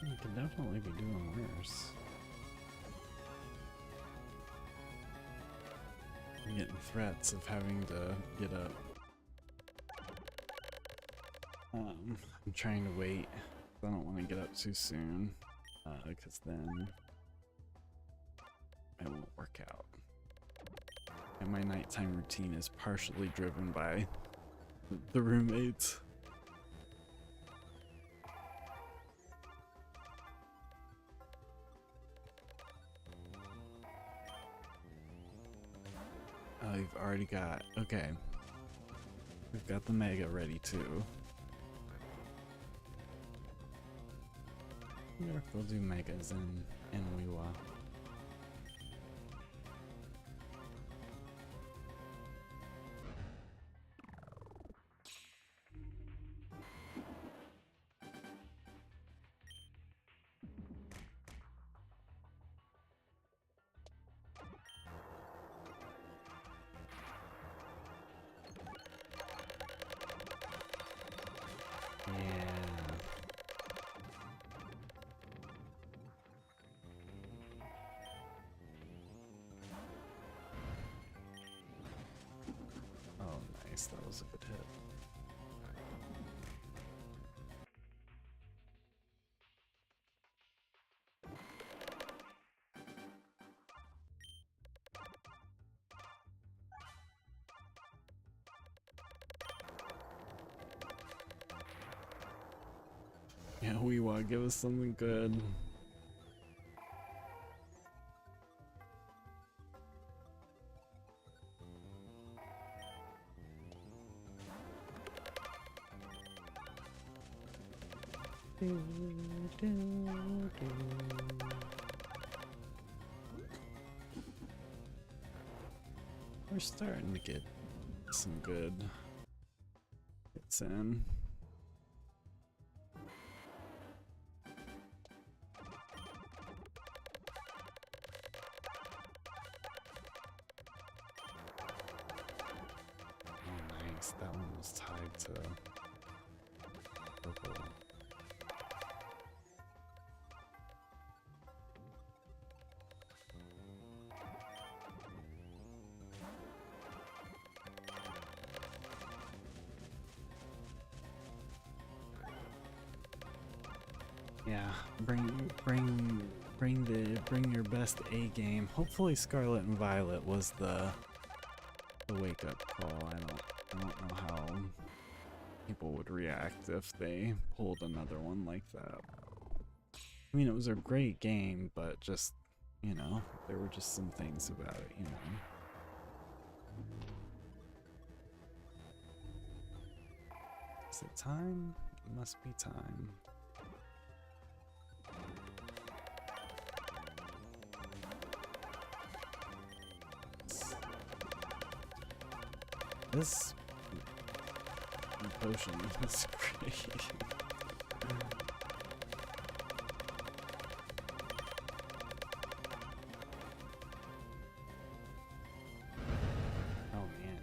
You could definitely be doing worse. I'm getting threats of having to get up. I'm trying to wait. I don't want to get up too soon, because then it won't work out. And my nighttime routine is partially driven by the roommates. Oh, you've already got, okay. We've got the Mega ready too. I wonder if we'll do Megas in Weewa. That was a good hit. Yeah, Weewa, give us something good. We're starting to get some good hits in. That one was tied to purple. Yeah, bring your best A game. Hopefully Scarlet and Violet was the wake up call. I don't know how people would react if they pulled another one like that. I mean, it was a great game, but just, you know, there were just some things about it, you know. Is it time? It must be time. This potion is great. Oh man.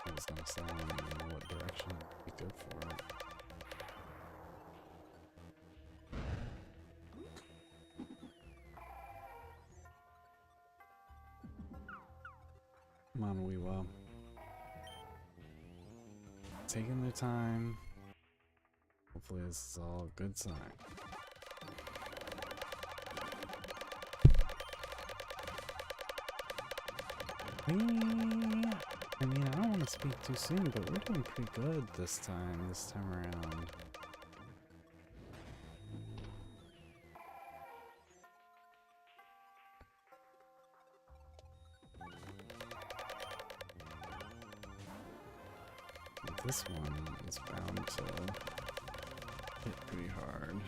I was gonna say, I don't even know what direction would be good for it. Come on, Weewa. Taking their time. Hopefully this is all a good sign. I mean, I don't want to speak too soon, but we're doing pretty good this time around. This one is bound to hit pretty hard.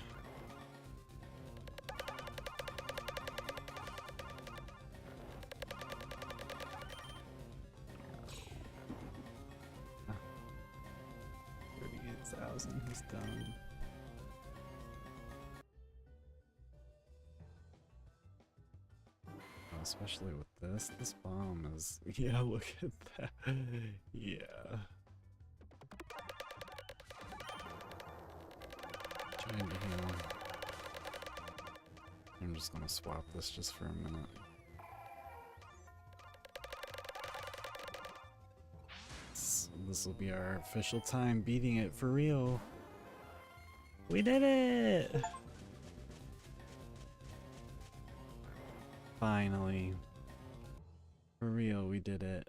Ah. 38,000, he's done. Oh, especially with this bomb is, yeah, look at that. Yeah. Trying to heal. I'm just gonna swap this just for a minute. So this will be our official time beating it for real. We did it! Finally. For real, we did it.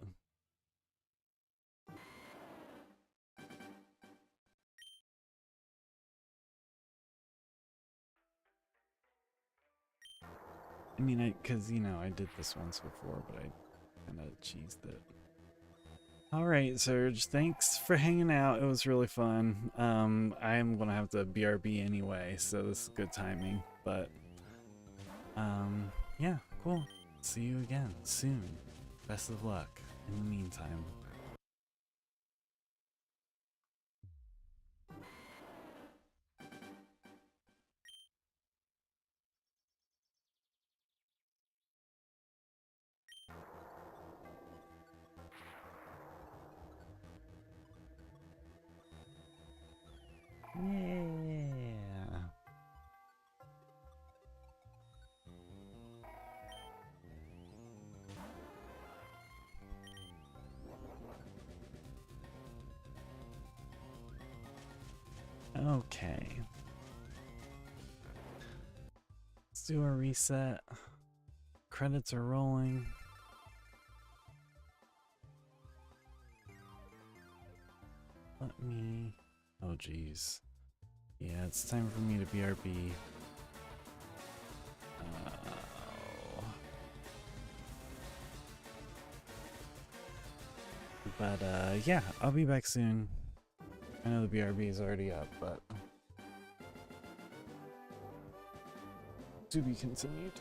I mean, cause you know, I did this once before, but I kinda cheesed it. Alright, Serge, thanks for hanging out. It was really fun. I am gonna have to BRB anyway, so this is good timing, but yeah, cool. See you again soon. Best of luck in the meantime. Yeah. Okay. Let's do a reset. Credits are rolling. Let me... Oh, jeez. Yeah, it's time for me to BRB. But, yeah, I'll be back soon. I know the BRB is already up, but... to be continued.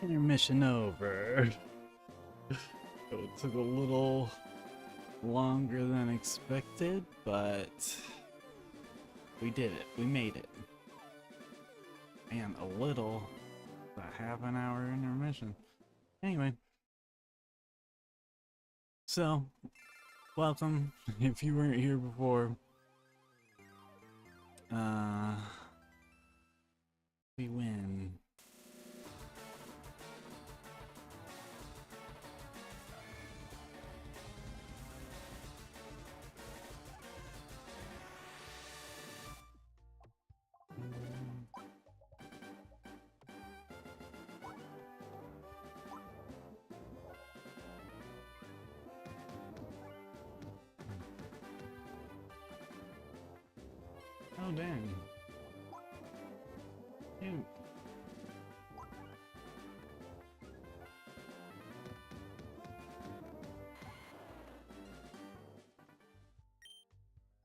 Intermission over. So it took a little longer than expected, but we did it. We made it. And a half an hour intermission. Anyway. So, welcome. If you weren't here before, we win. Oh, dang. Dude.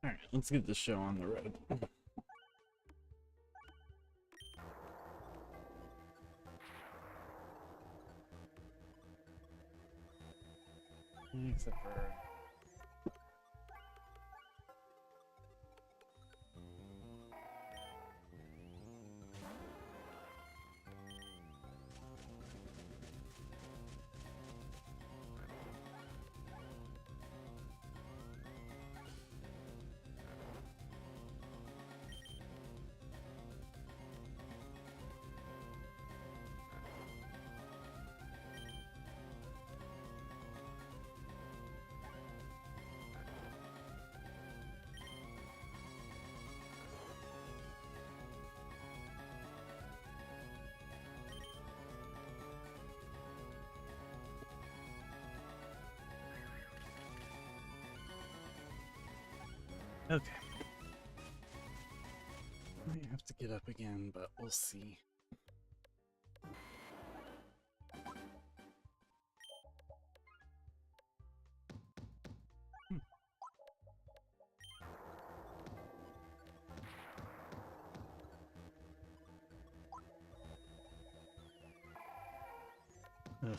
Alright, let's get the show on the road. Except for... Okay. I have to get up again, but we'll see. Ugh.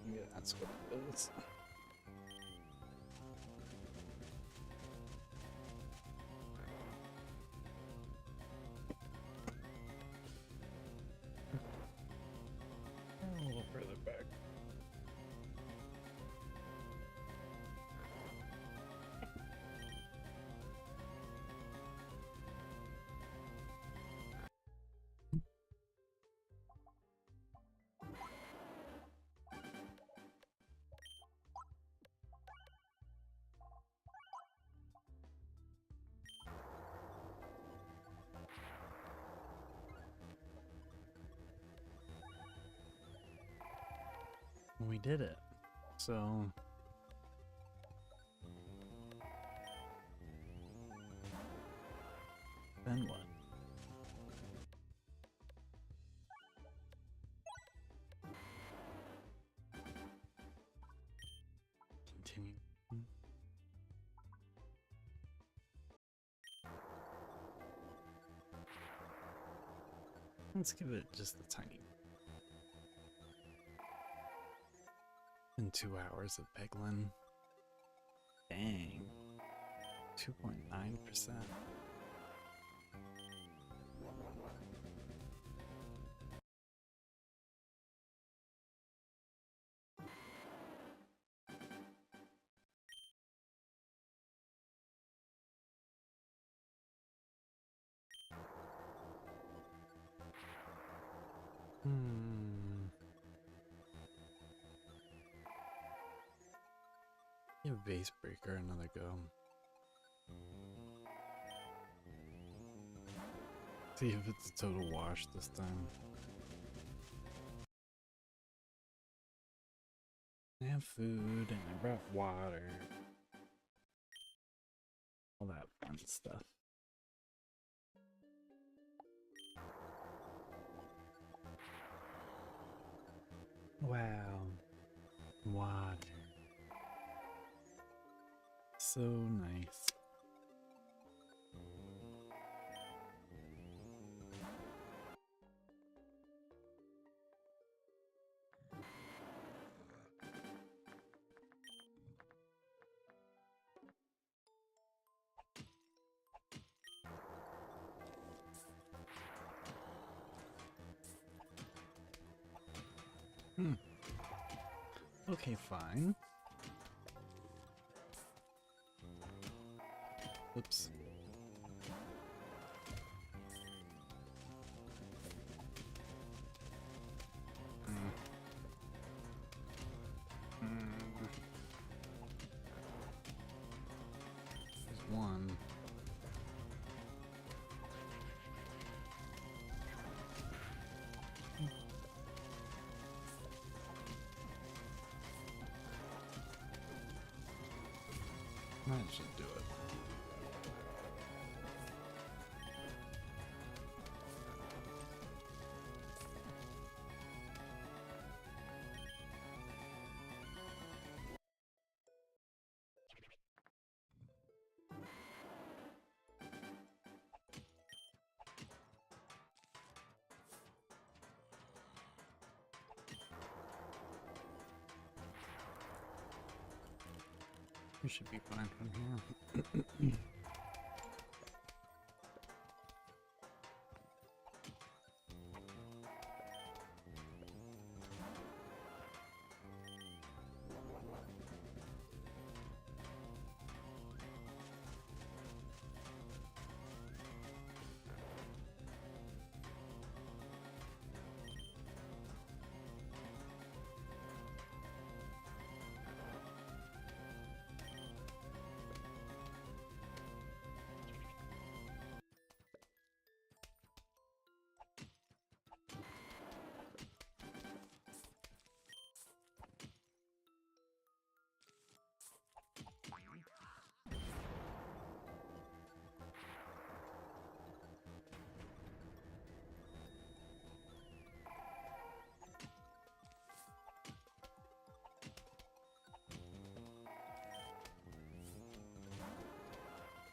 Yeah, that's what it is. A little further back. We did it. So... then what? Continue. Let's give it just a tiny... In 2 hours of Peglin. Dang. 2.9%. Give Vase Breaker another go. See if it's a total wash this time. I have food and I brought water. All that fun stuff. Wow. Water. So nice. Hmm. Okay, fine. Oops. There's one. That should do it. We should be fine from here.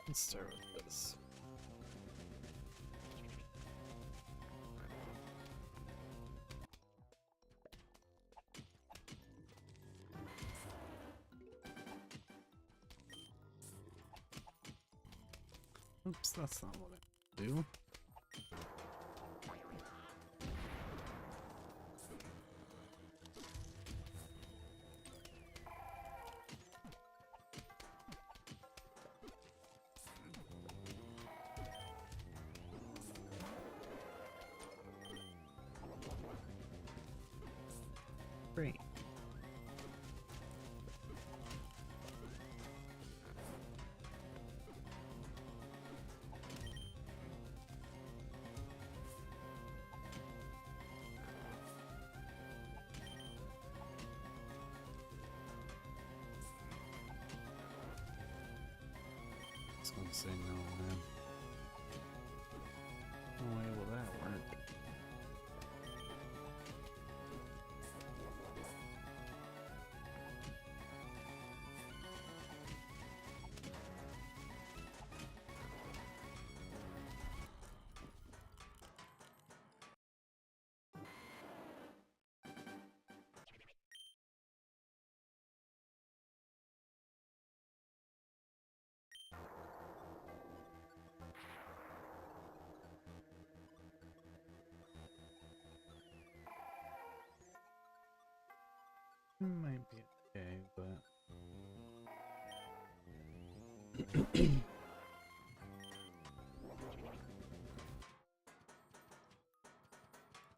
Let's start with this. Oops, that's not what I do. Great. I was gonna say no, man. No way will that work. Might be okay, but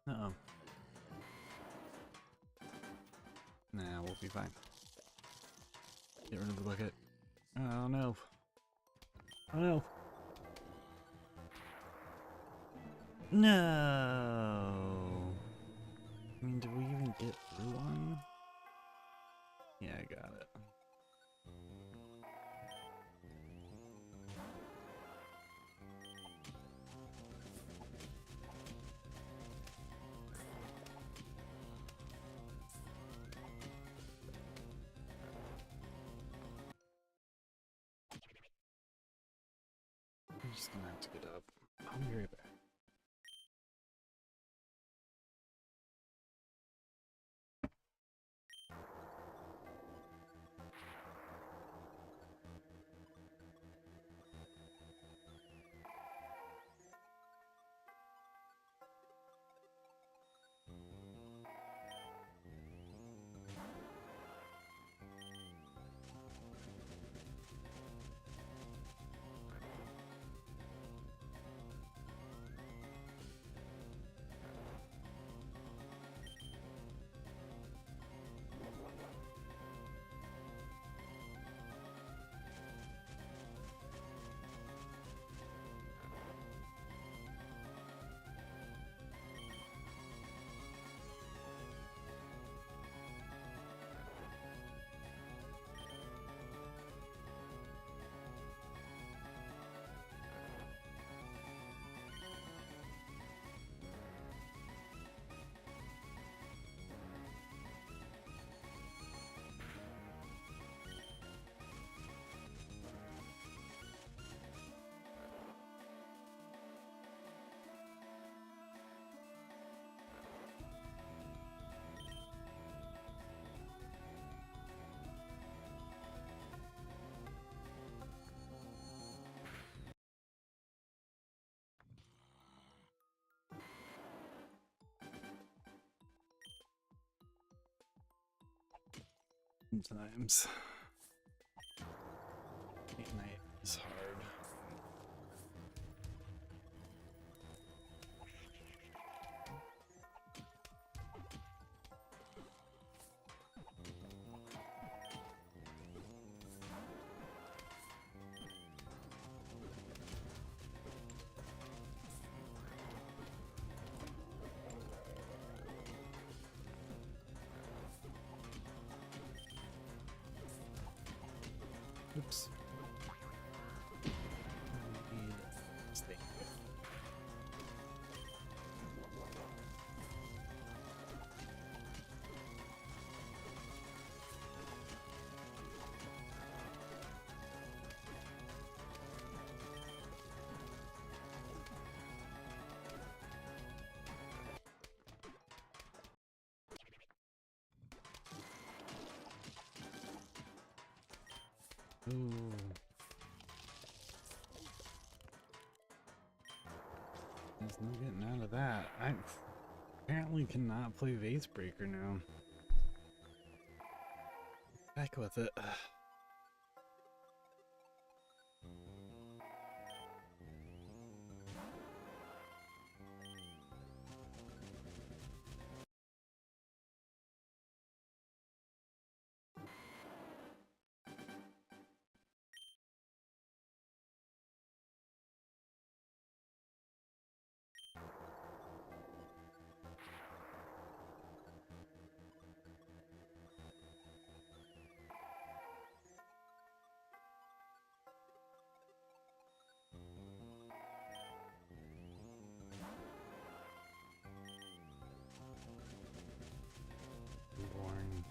uh-oh. Nah, we'll be fine. Get rid of the bucket. Oh no. Oh no. No. I mean, did we even get through one? Yeah, I got it. I'm just gonna have to get up. I'll be right back. Sometimes. Night is hard. Oops. Stay. Ooh. There's no getting out of that. I apparently cannot play Vase Breaker now. Back with it. Boring.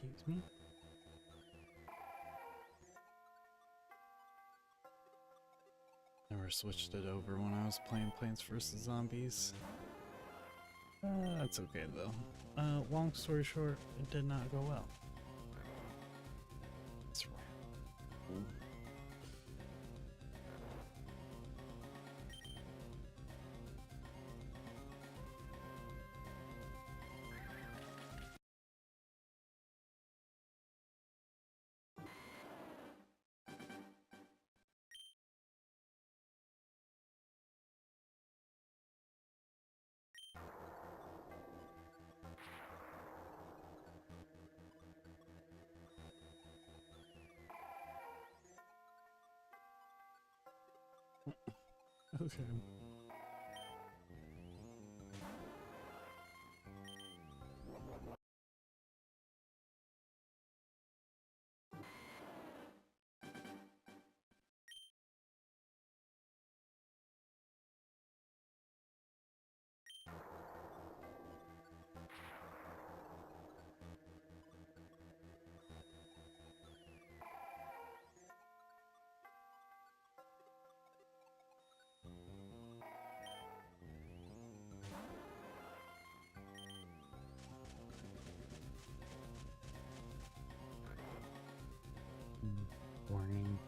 Excuse me? Never switched it over when I was playing Plants vs. Zombies. That's okay though. Long story short, it did not go well. That's right. Ooh. Okay. Boring.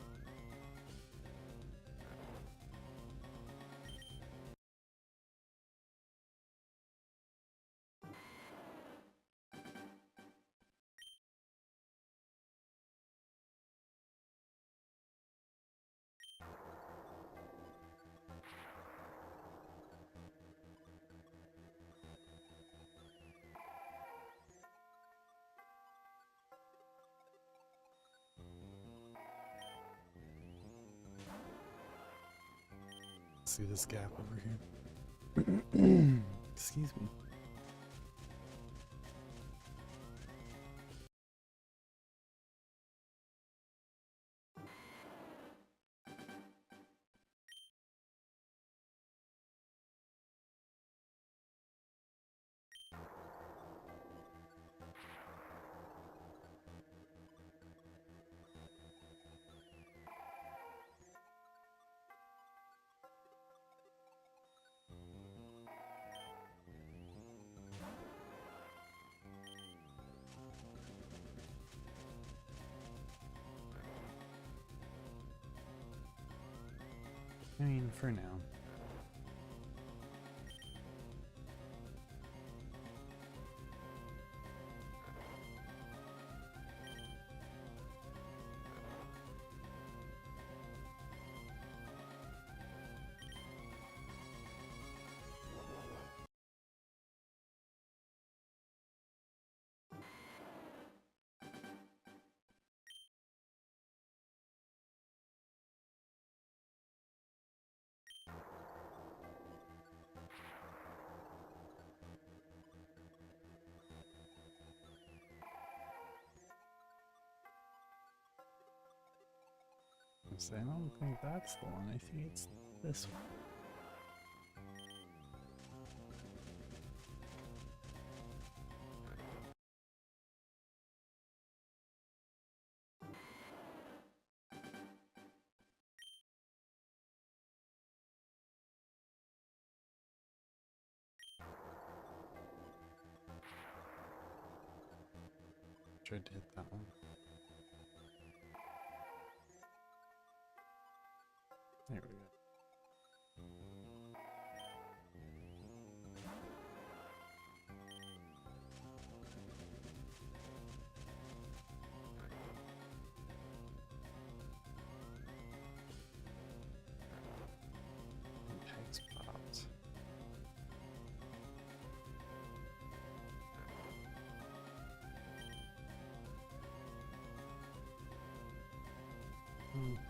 See this gap over here? Excuse me. I mean, for now. I don't think that's the one. I think it's this one. Tried to hit that one. There we go. Pegs popped.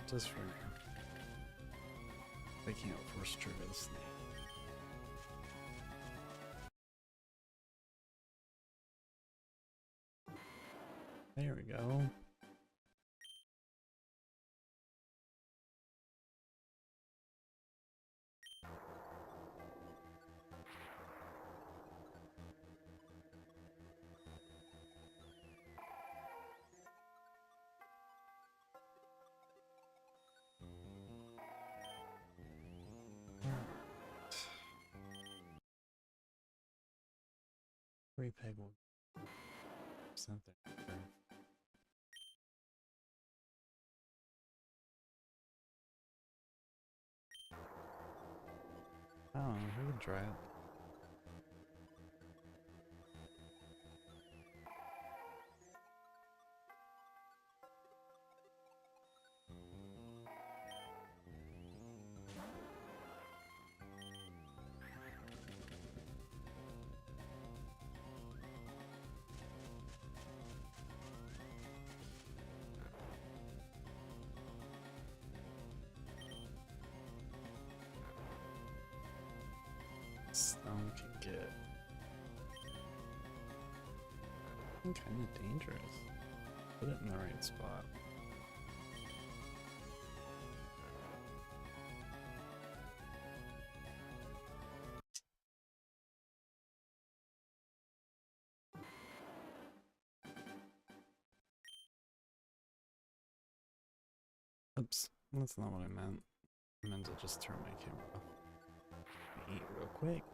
Just for now. They can't force trigger the snake. There we go. Repeg will something. I don't know, we can try it. Stone can get kind of dangerous. Put it in the right spot. Oops, that's not what I meant. I meant to just turn my camera off. Eat real quick.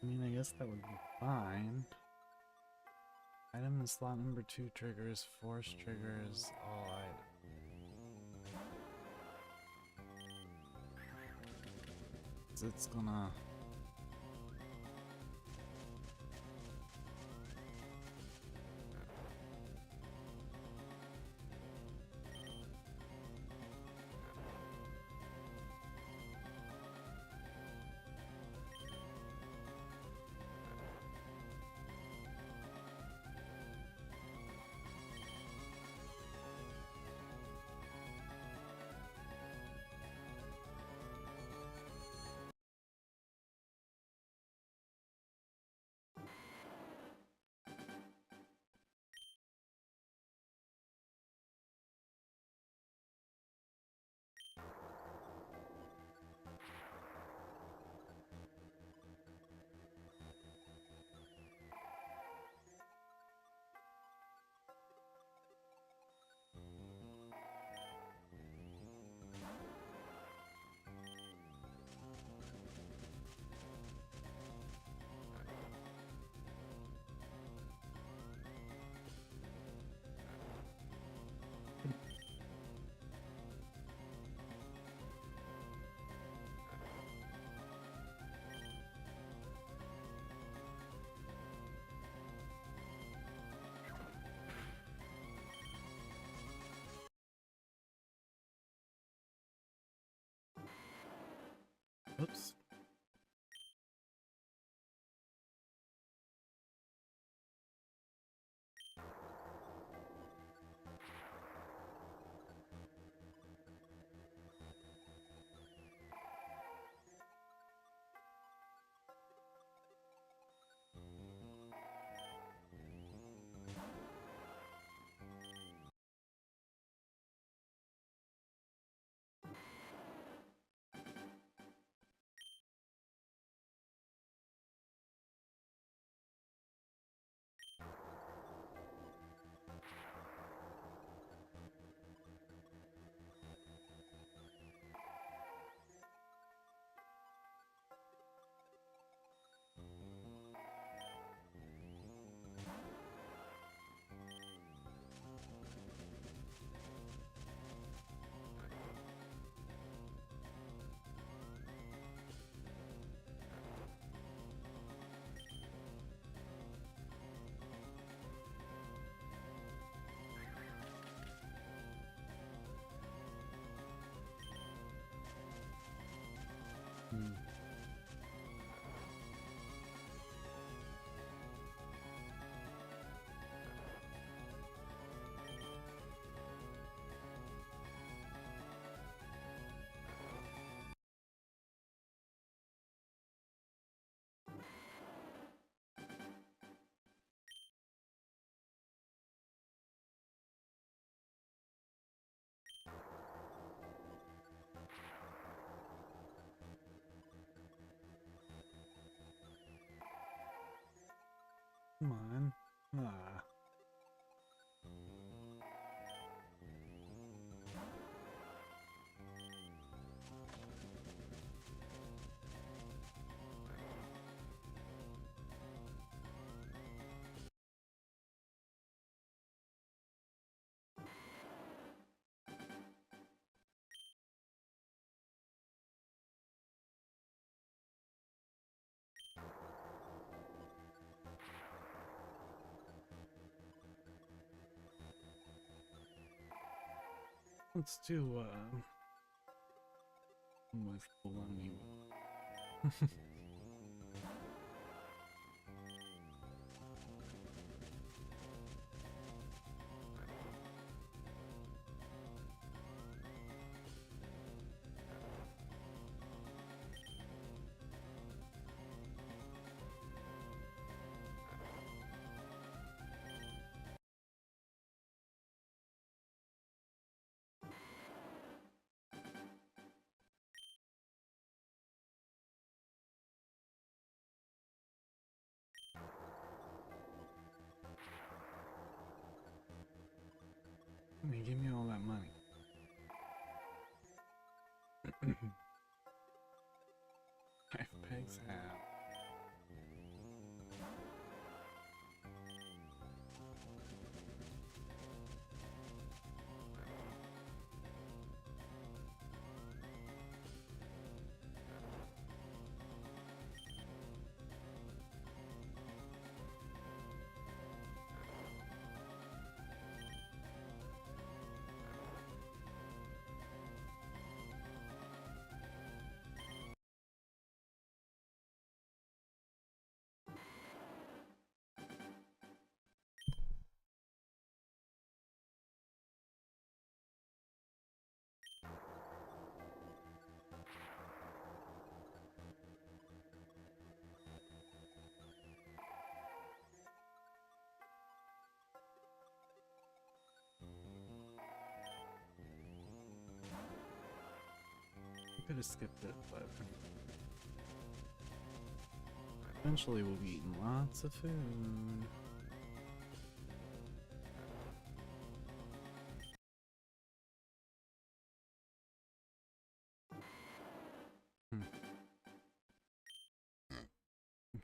I mean, I guess that would be fine. Item in slot number 2 triggers, force triggers, all items. It's gonna... Come on. Ah. Let's do with baloney. Give me all that money. 5 pegs half. Could have skipped it, but eventually we'll be eating lots of food.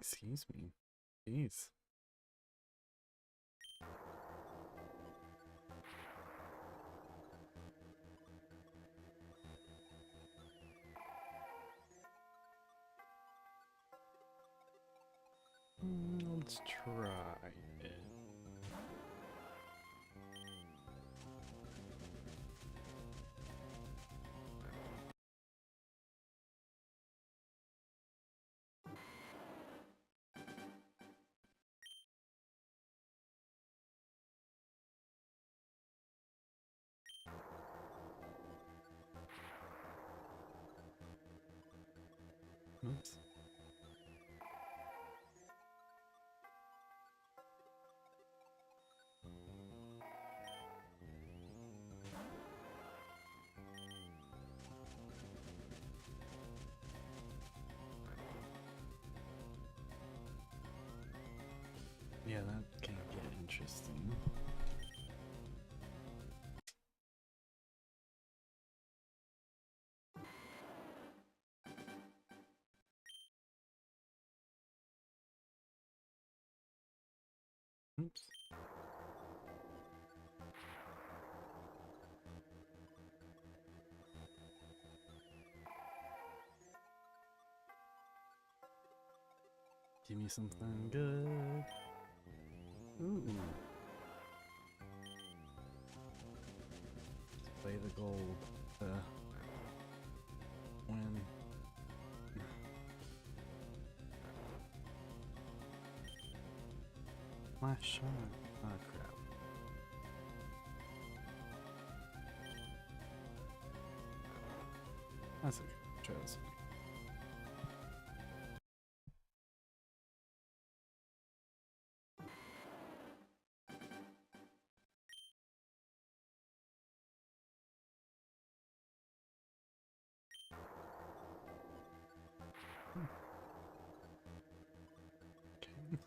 Excuse me. Jeez. Let's try it. Oops. Yeah, that can get interesting. Oops. Give me something good. Ooh. Let's play the gold to win. Last shot. Oh crap. That's okay. Try this one. Okay.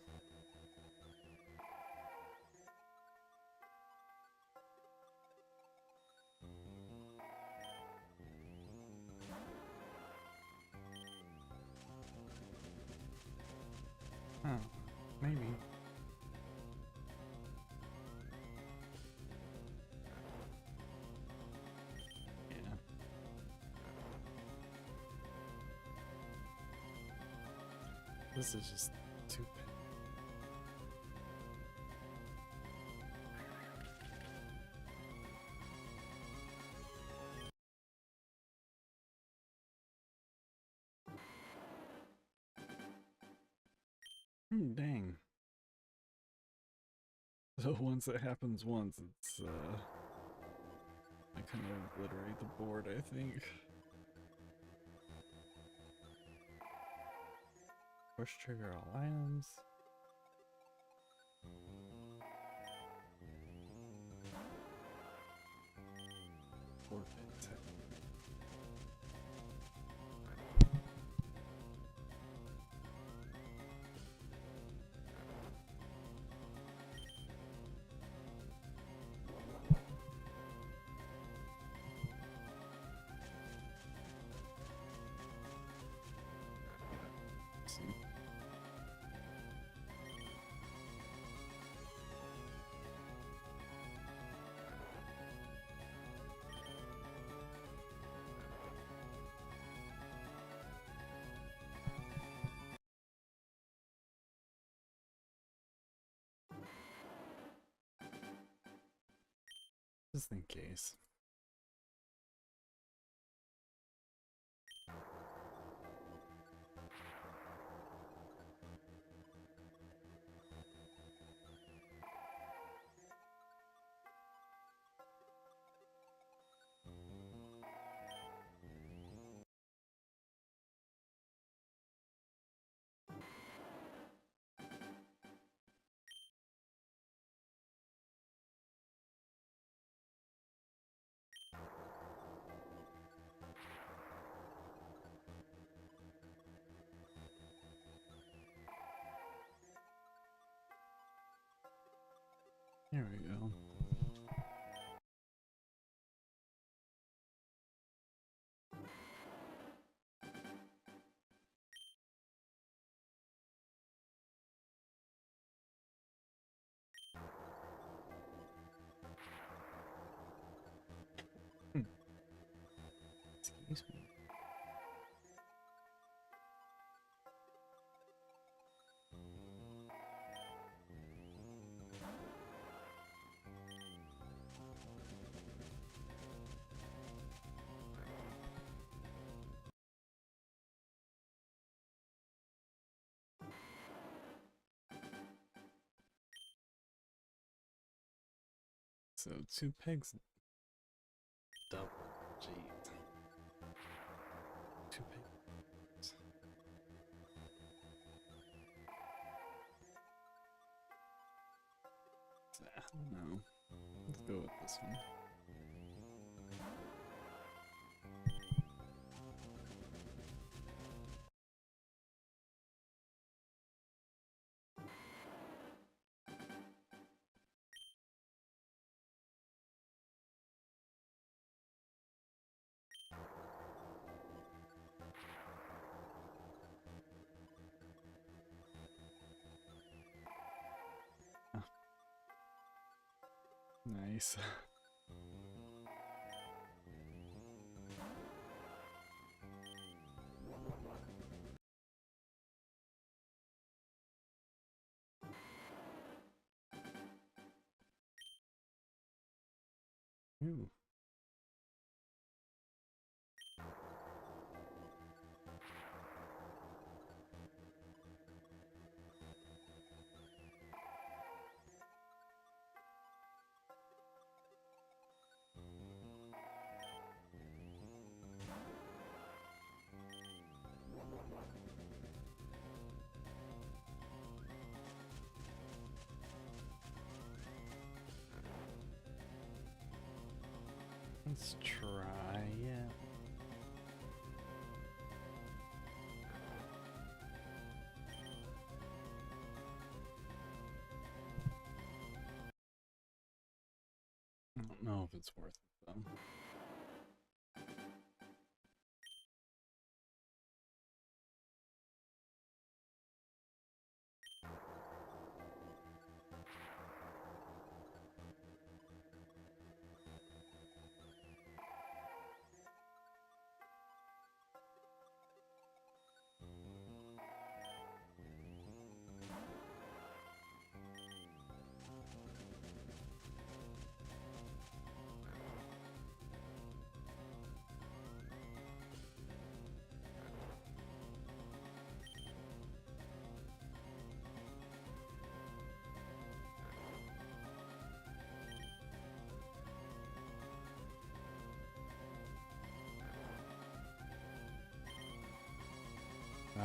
Oh, maybe. Yeah. This is just too. Dang. So once it happens once, it's I kind of obliterate the board, I think. Push trigger all items. Forfeit. See. Just in case. Here we go. Excuse me. So 2 pegs double. Jeez. 2 pegs. I don't know. Let's go with this one. Nice. Ooh. Let's try it. I don't know if it's worth it though.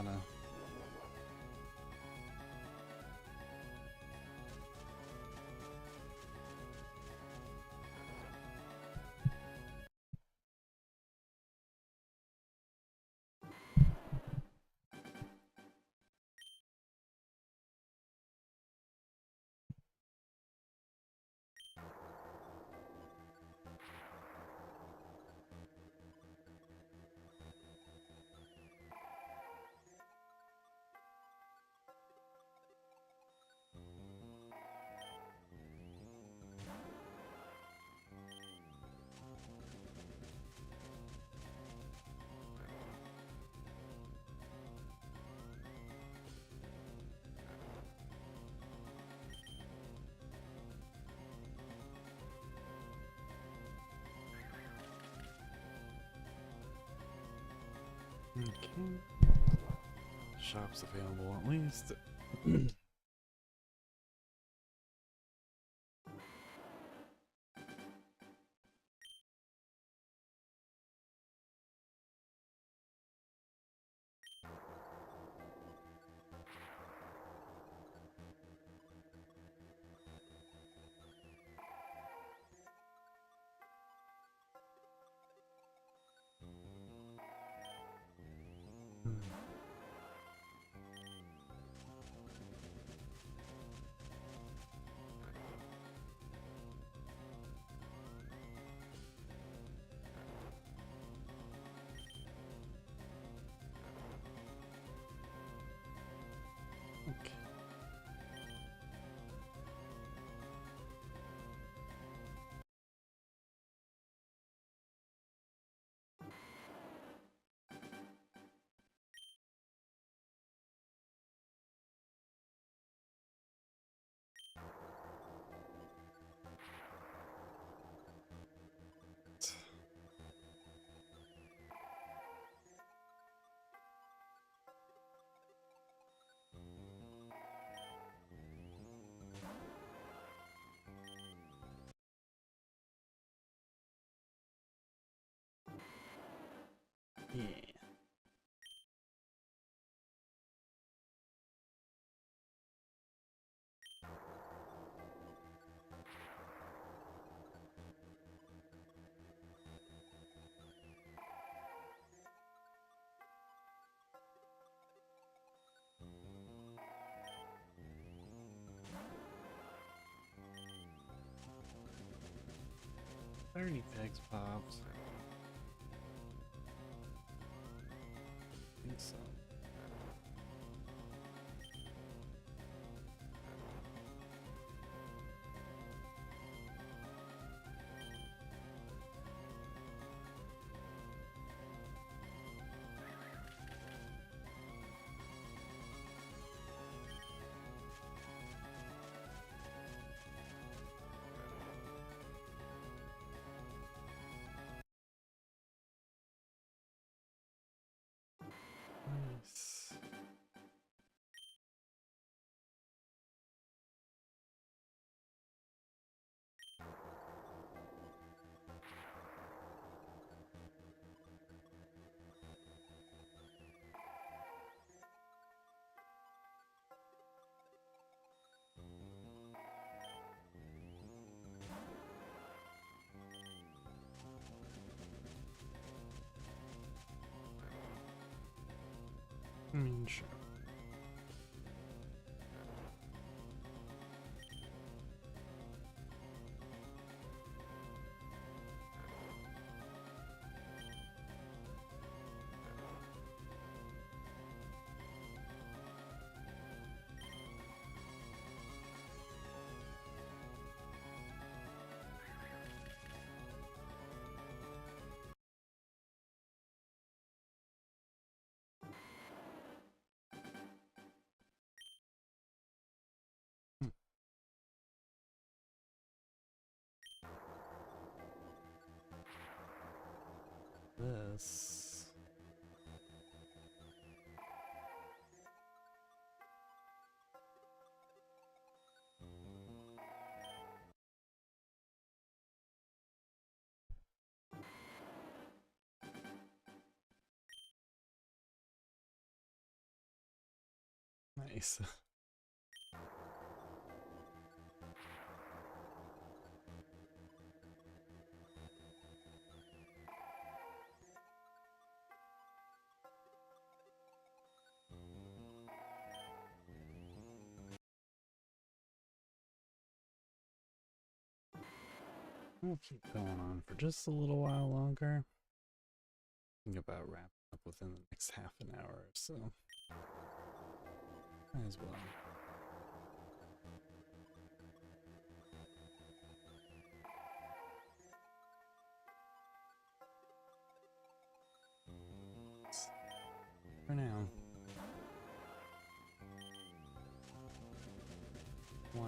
gotta. Okay. Shops available at least. Okay. Yeah. Are there any pegs popped? I think so. Nice. I mean, sure. This. Nice. We'll keep going on for just a little while longer. Think about wrapping up within the next half an hour or so. Might as well. For now. Wow.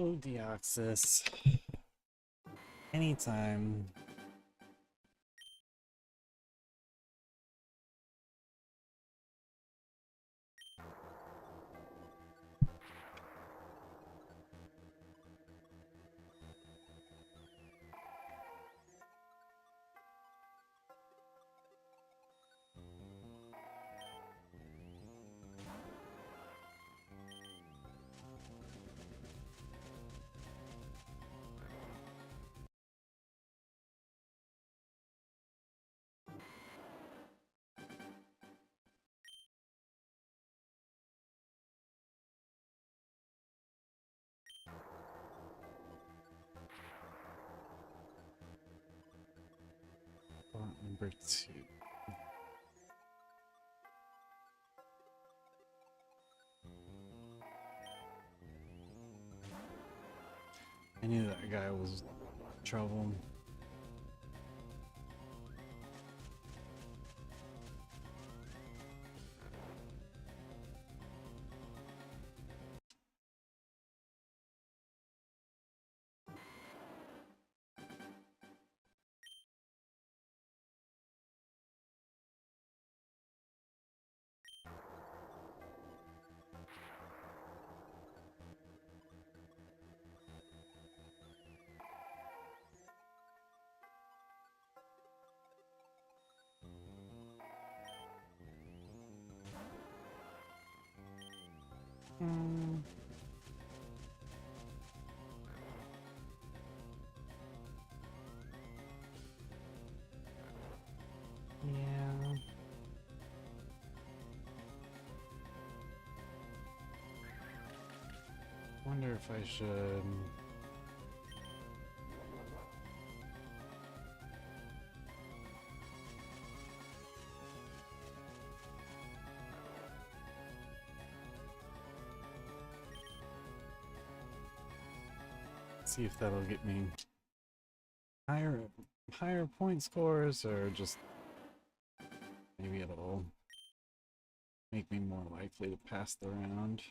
Oh, Deoxys. Anytime. Number 2. I knew that guy was trouble. Yeah. Wonder if I should. See if that'll get me higher point scores, or just maybe it'll make me more likely to pass the round.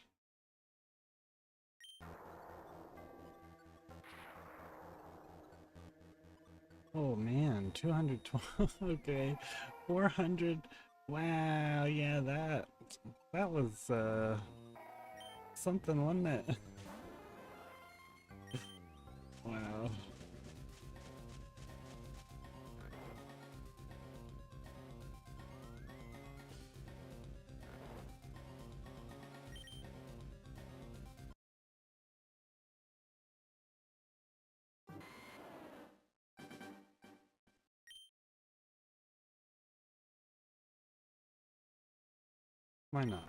Oh man, 212. Okay, 400. Wow, yeah, that was something, wasn't it? Wow. Why not?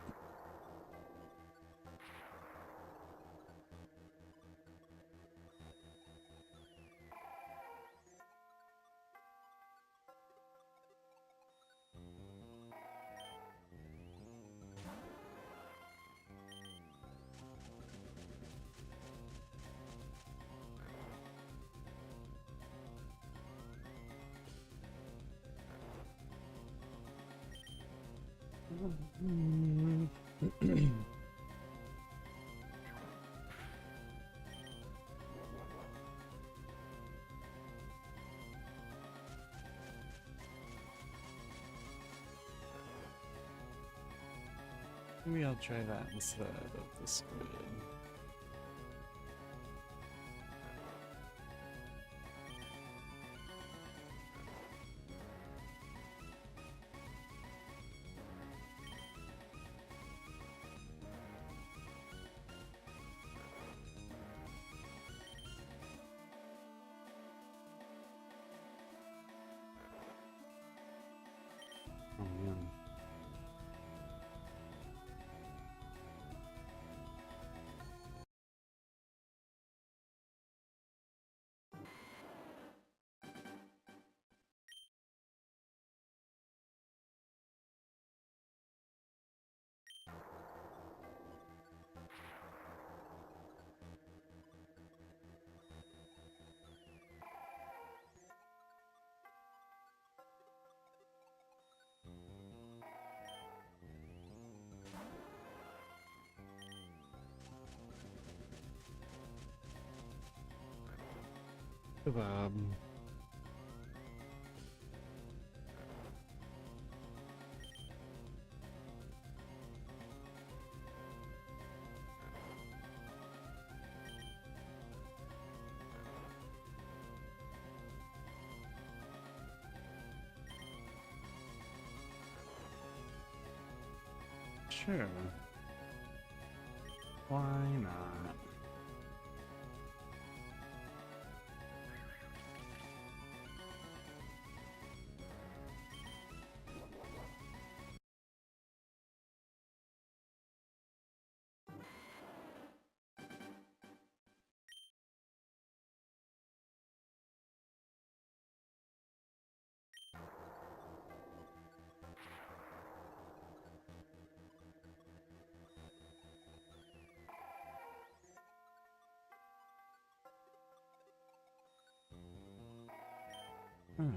Maybe I'll try that instead of the squid. Oh man. Kebab. Sure. Why not? Okay.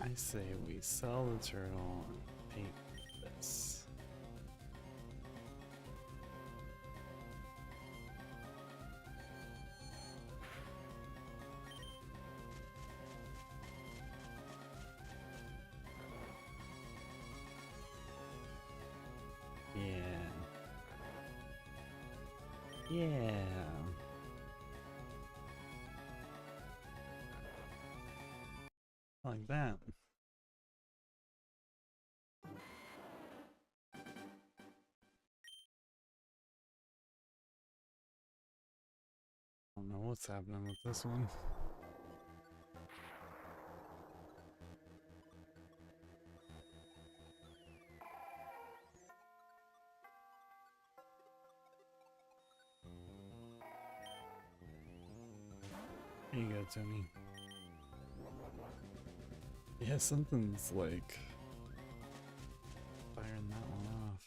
I say we sell the turtle and paint this. Yeah. Yeah. Like that. I don't know what's happening with this one. Here you go, Tony. Yeah, something's like firing that one off.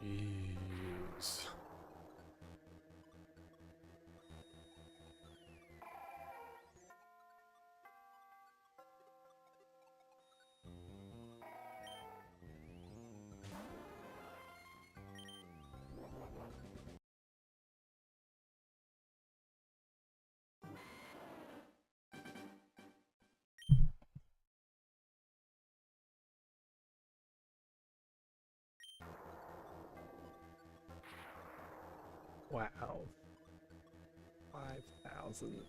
Jeez. Wow. 5,000.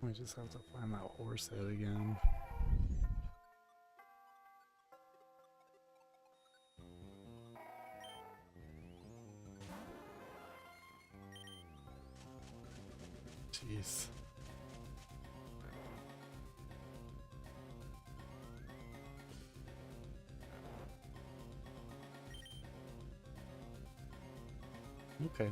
We just have to find that horse head again. Jeez. Okay.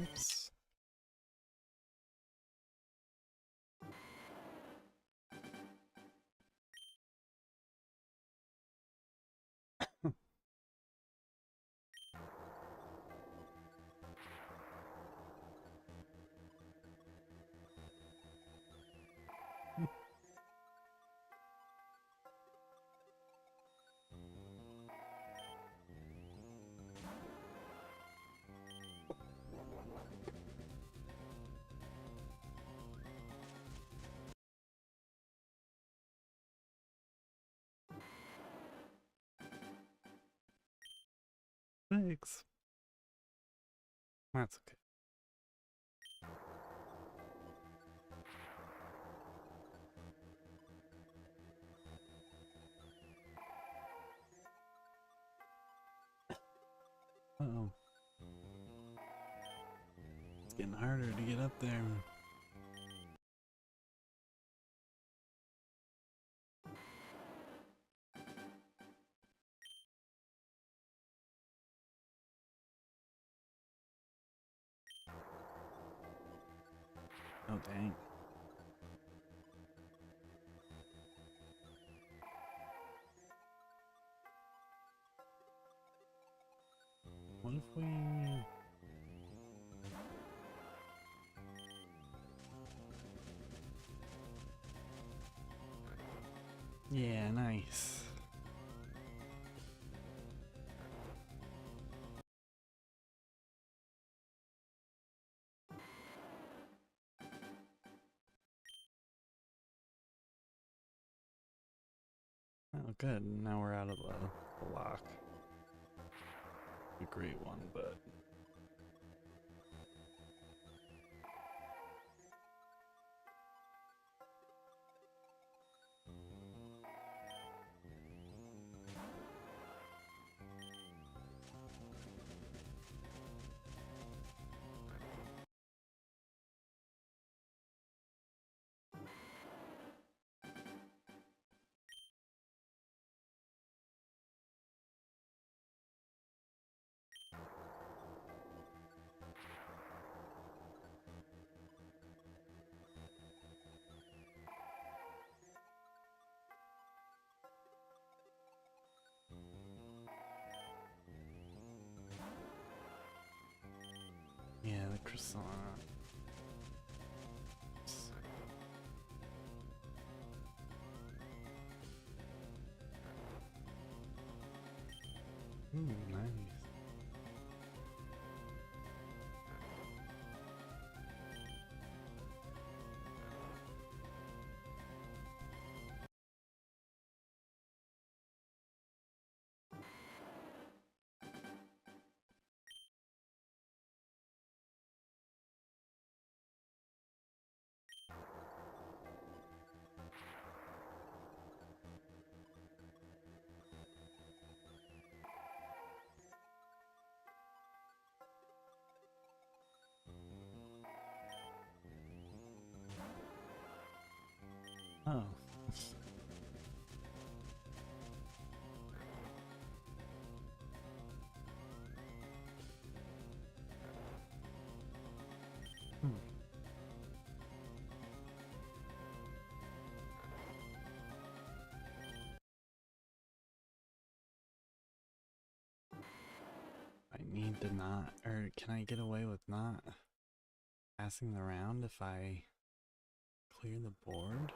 Oops. Thanks. That's okay. Uh-oh. It's getting harder to get up there. Oh, dang. What if we... Yeah, nice. Oh, good. Now we're out of the lock. A great one, but... Yeah, the croissant. Nice. Oh. Hmm. I need to not, or can I get away with not passing the round if I clear the board?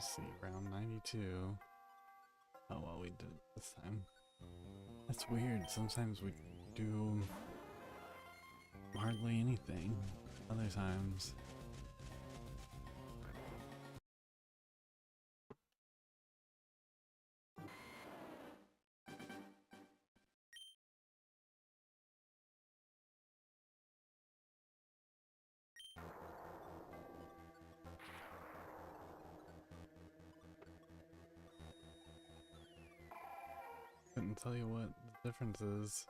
We'll see, round 92. Oh well, we did it this time. That's weird, sometimes we do hardly anything, other times. Couldn't tell you what the difference is.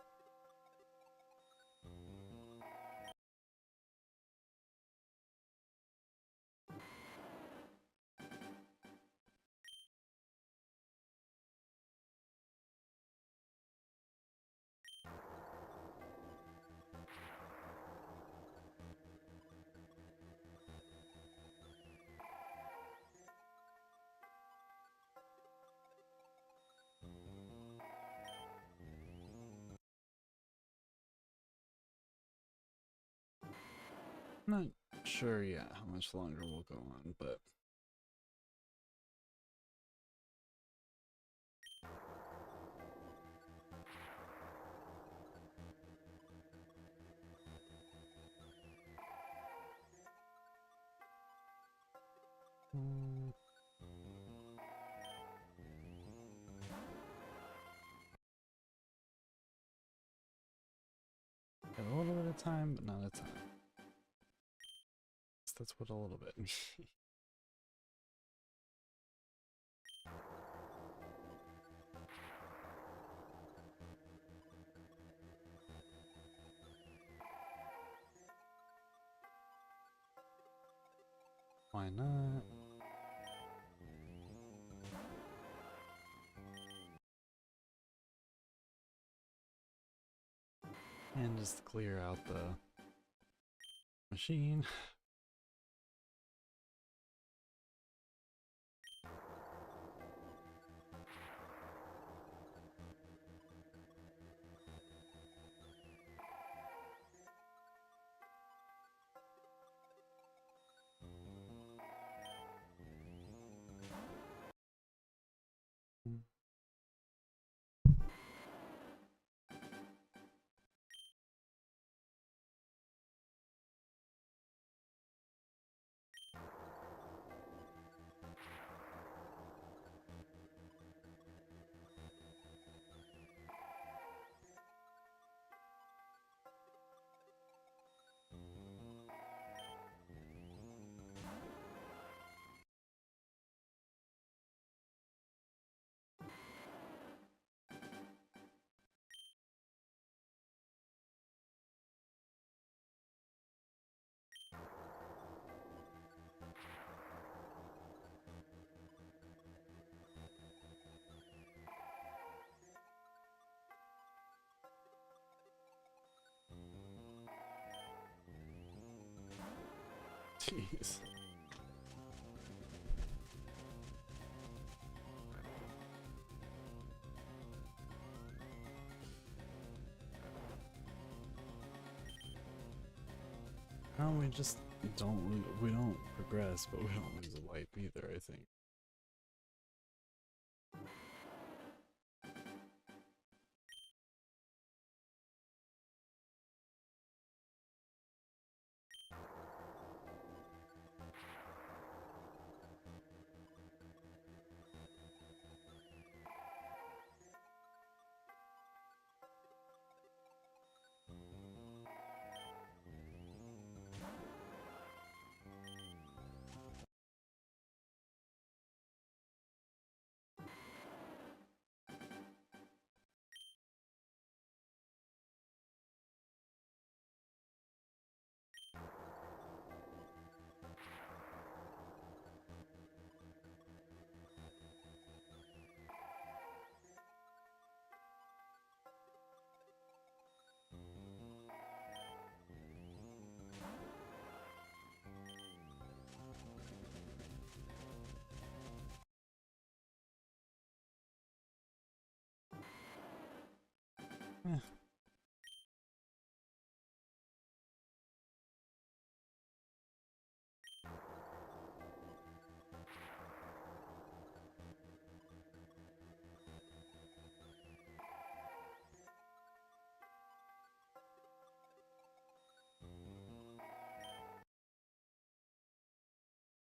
Not sure yet how much longer we'll go on, but got a little bit of time, but not a ton. That's what a little bit. Why not? And just clear out the machine. Jeez. No, we just we don't progress, but we don't lose a life either, I think. Eh.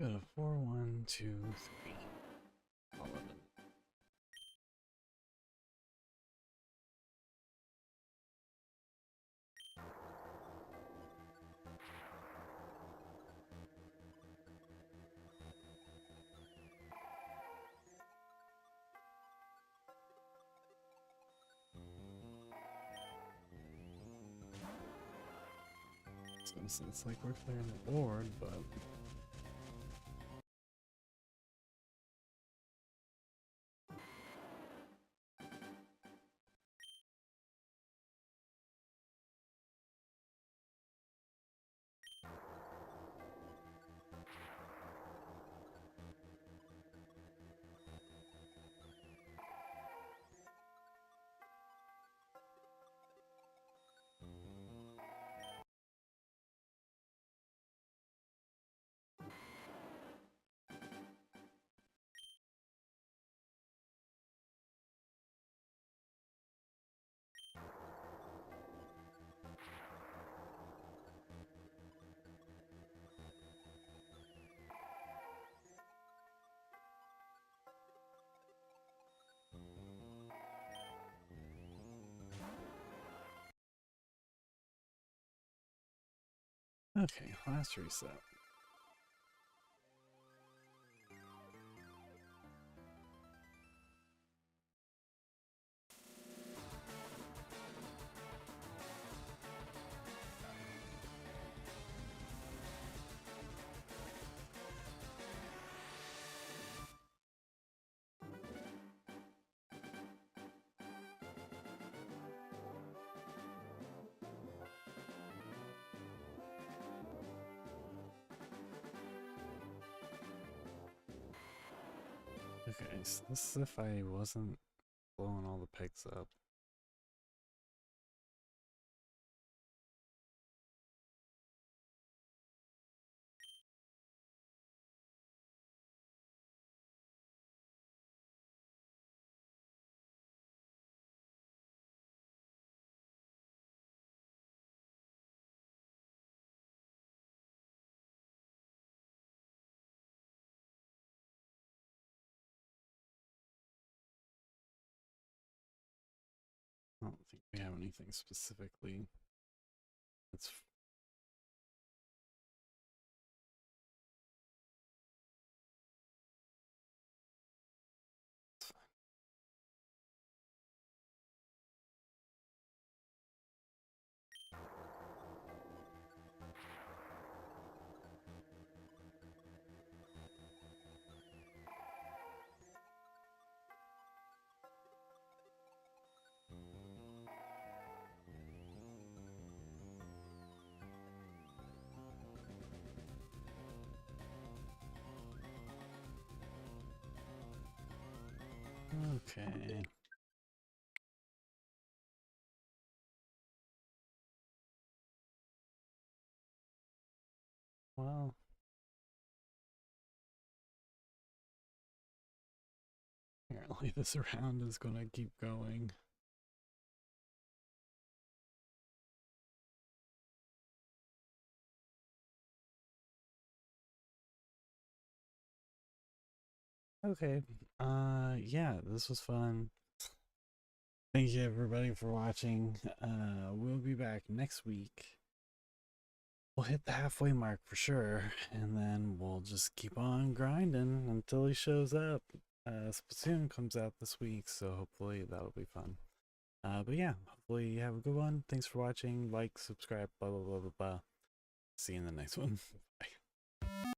Go to 4, 1, 2, 3. All of it. So it's like we're clearing the board, but okay, last reset. Okay, so this is if I wasn't blowing all the pegs up. I don't think we have anything specifically. It's okay. Well, apparently this round is gonna keep going. Okay. Yeah, this was fun. Thank you everybody for watching. We'll be back next week. We'll hit the halfway mark for sure, and then we'll just keep on grinding until he shows up. Splatoon comes out this week, so hopefully that'll be fun. But yeah, hopefully you have a good one. Thanks for watching. Like, subscribe, blah blah blah blah blah. See you in the next one. Bye.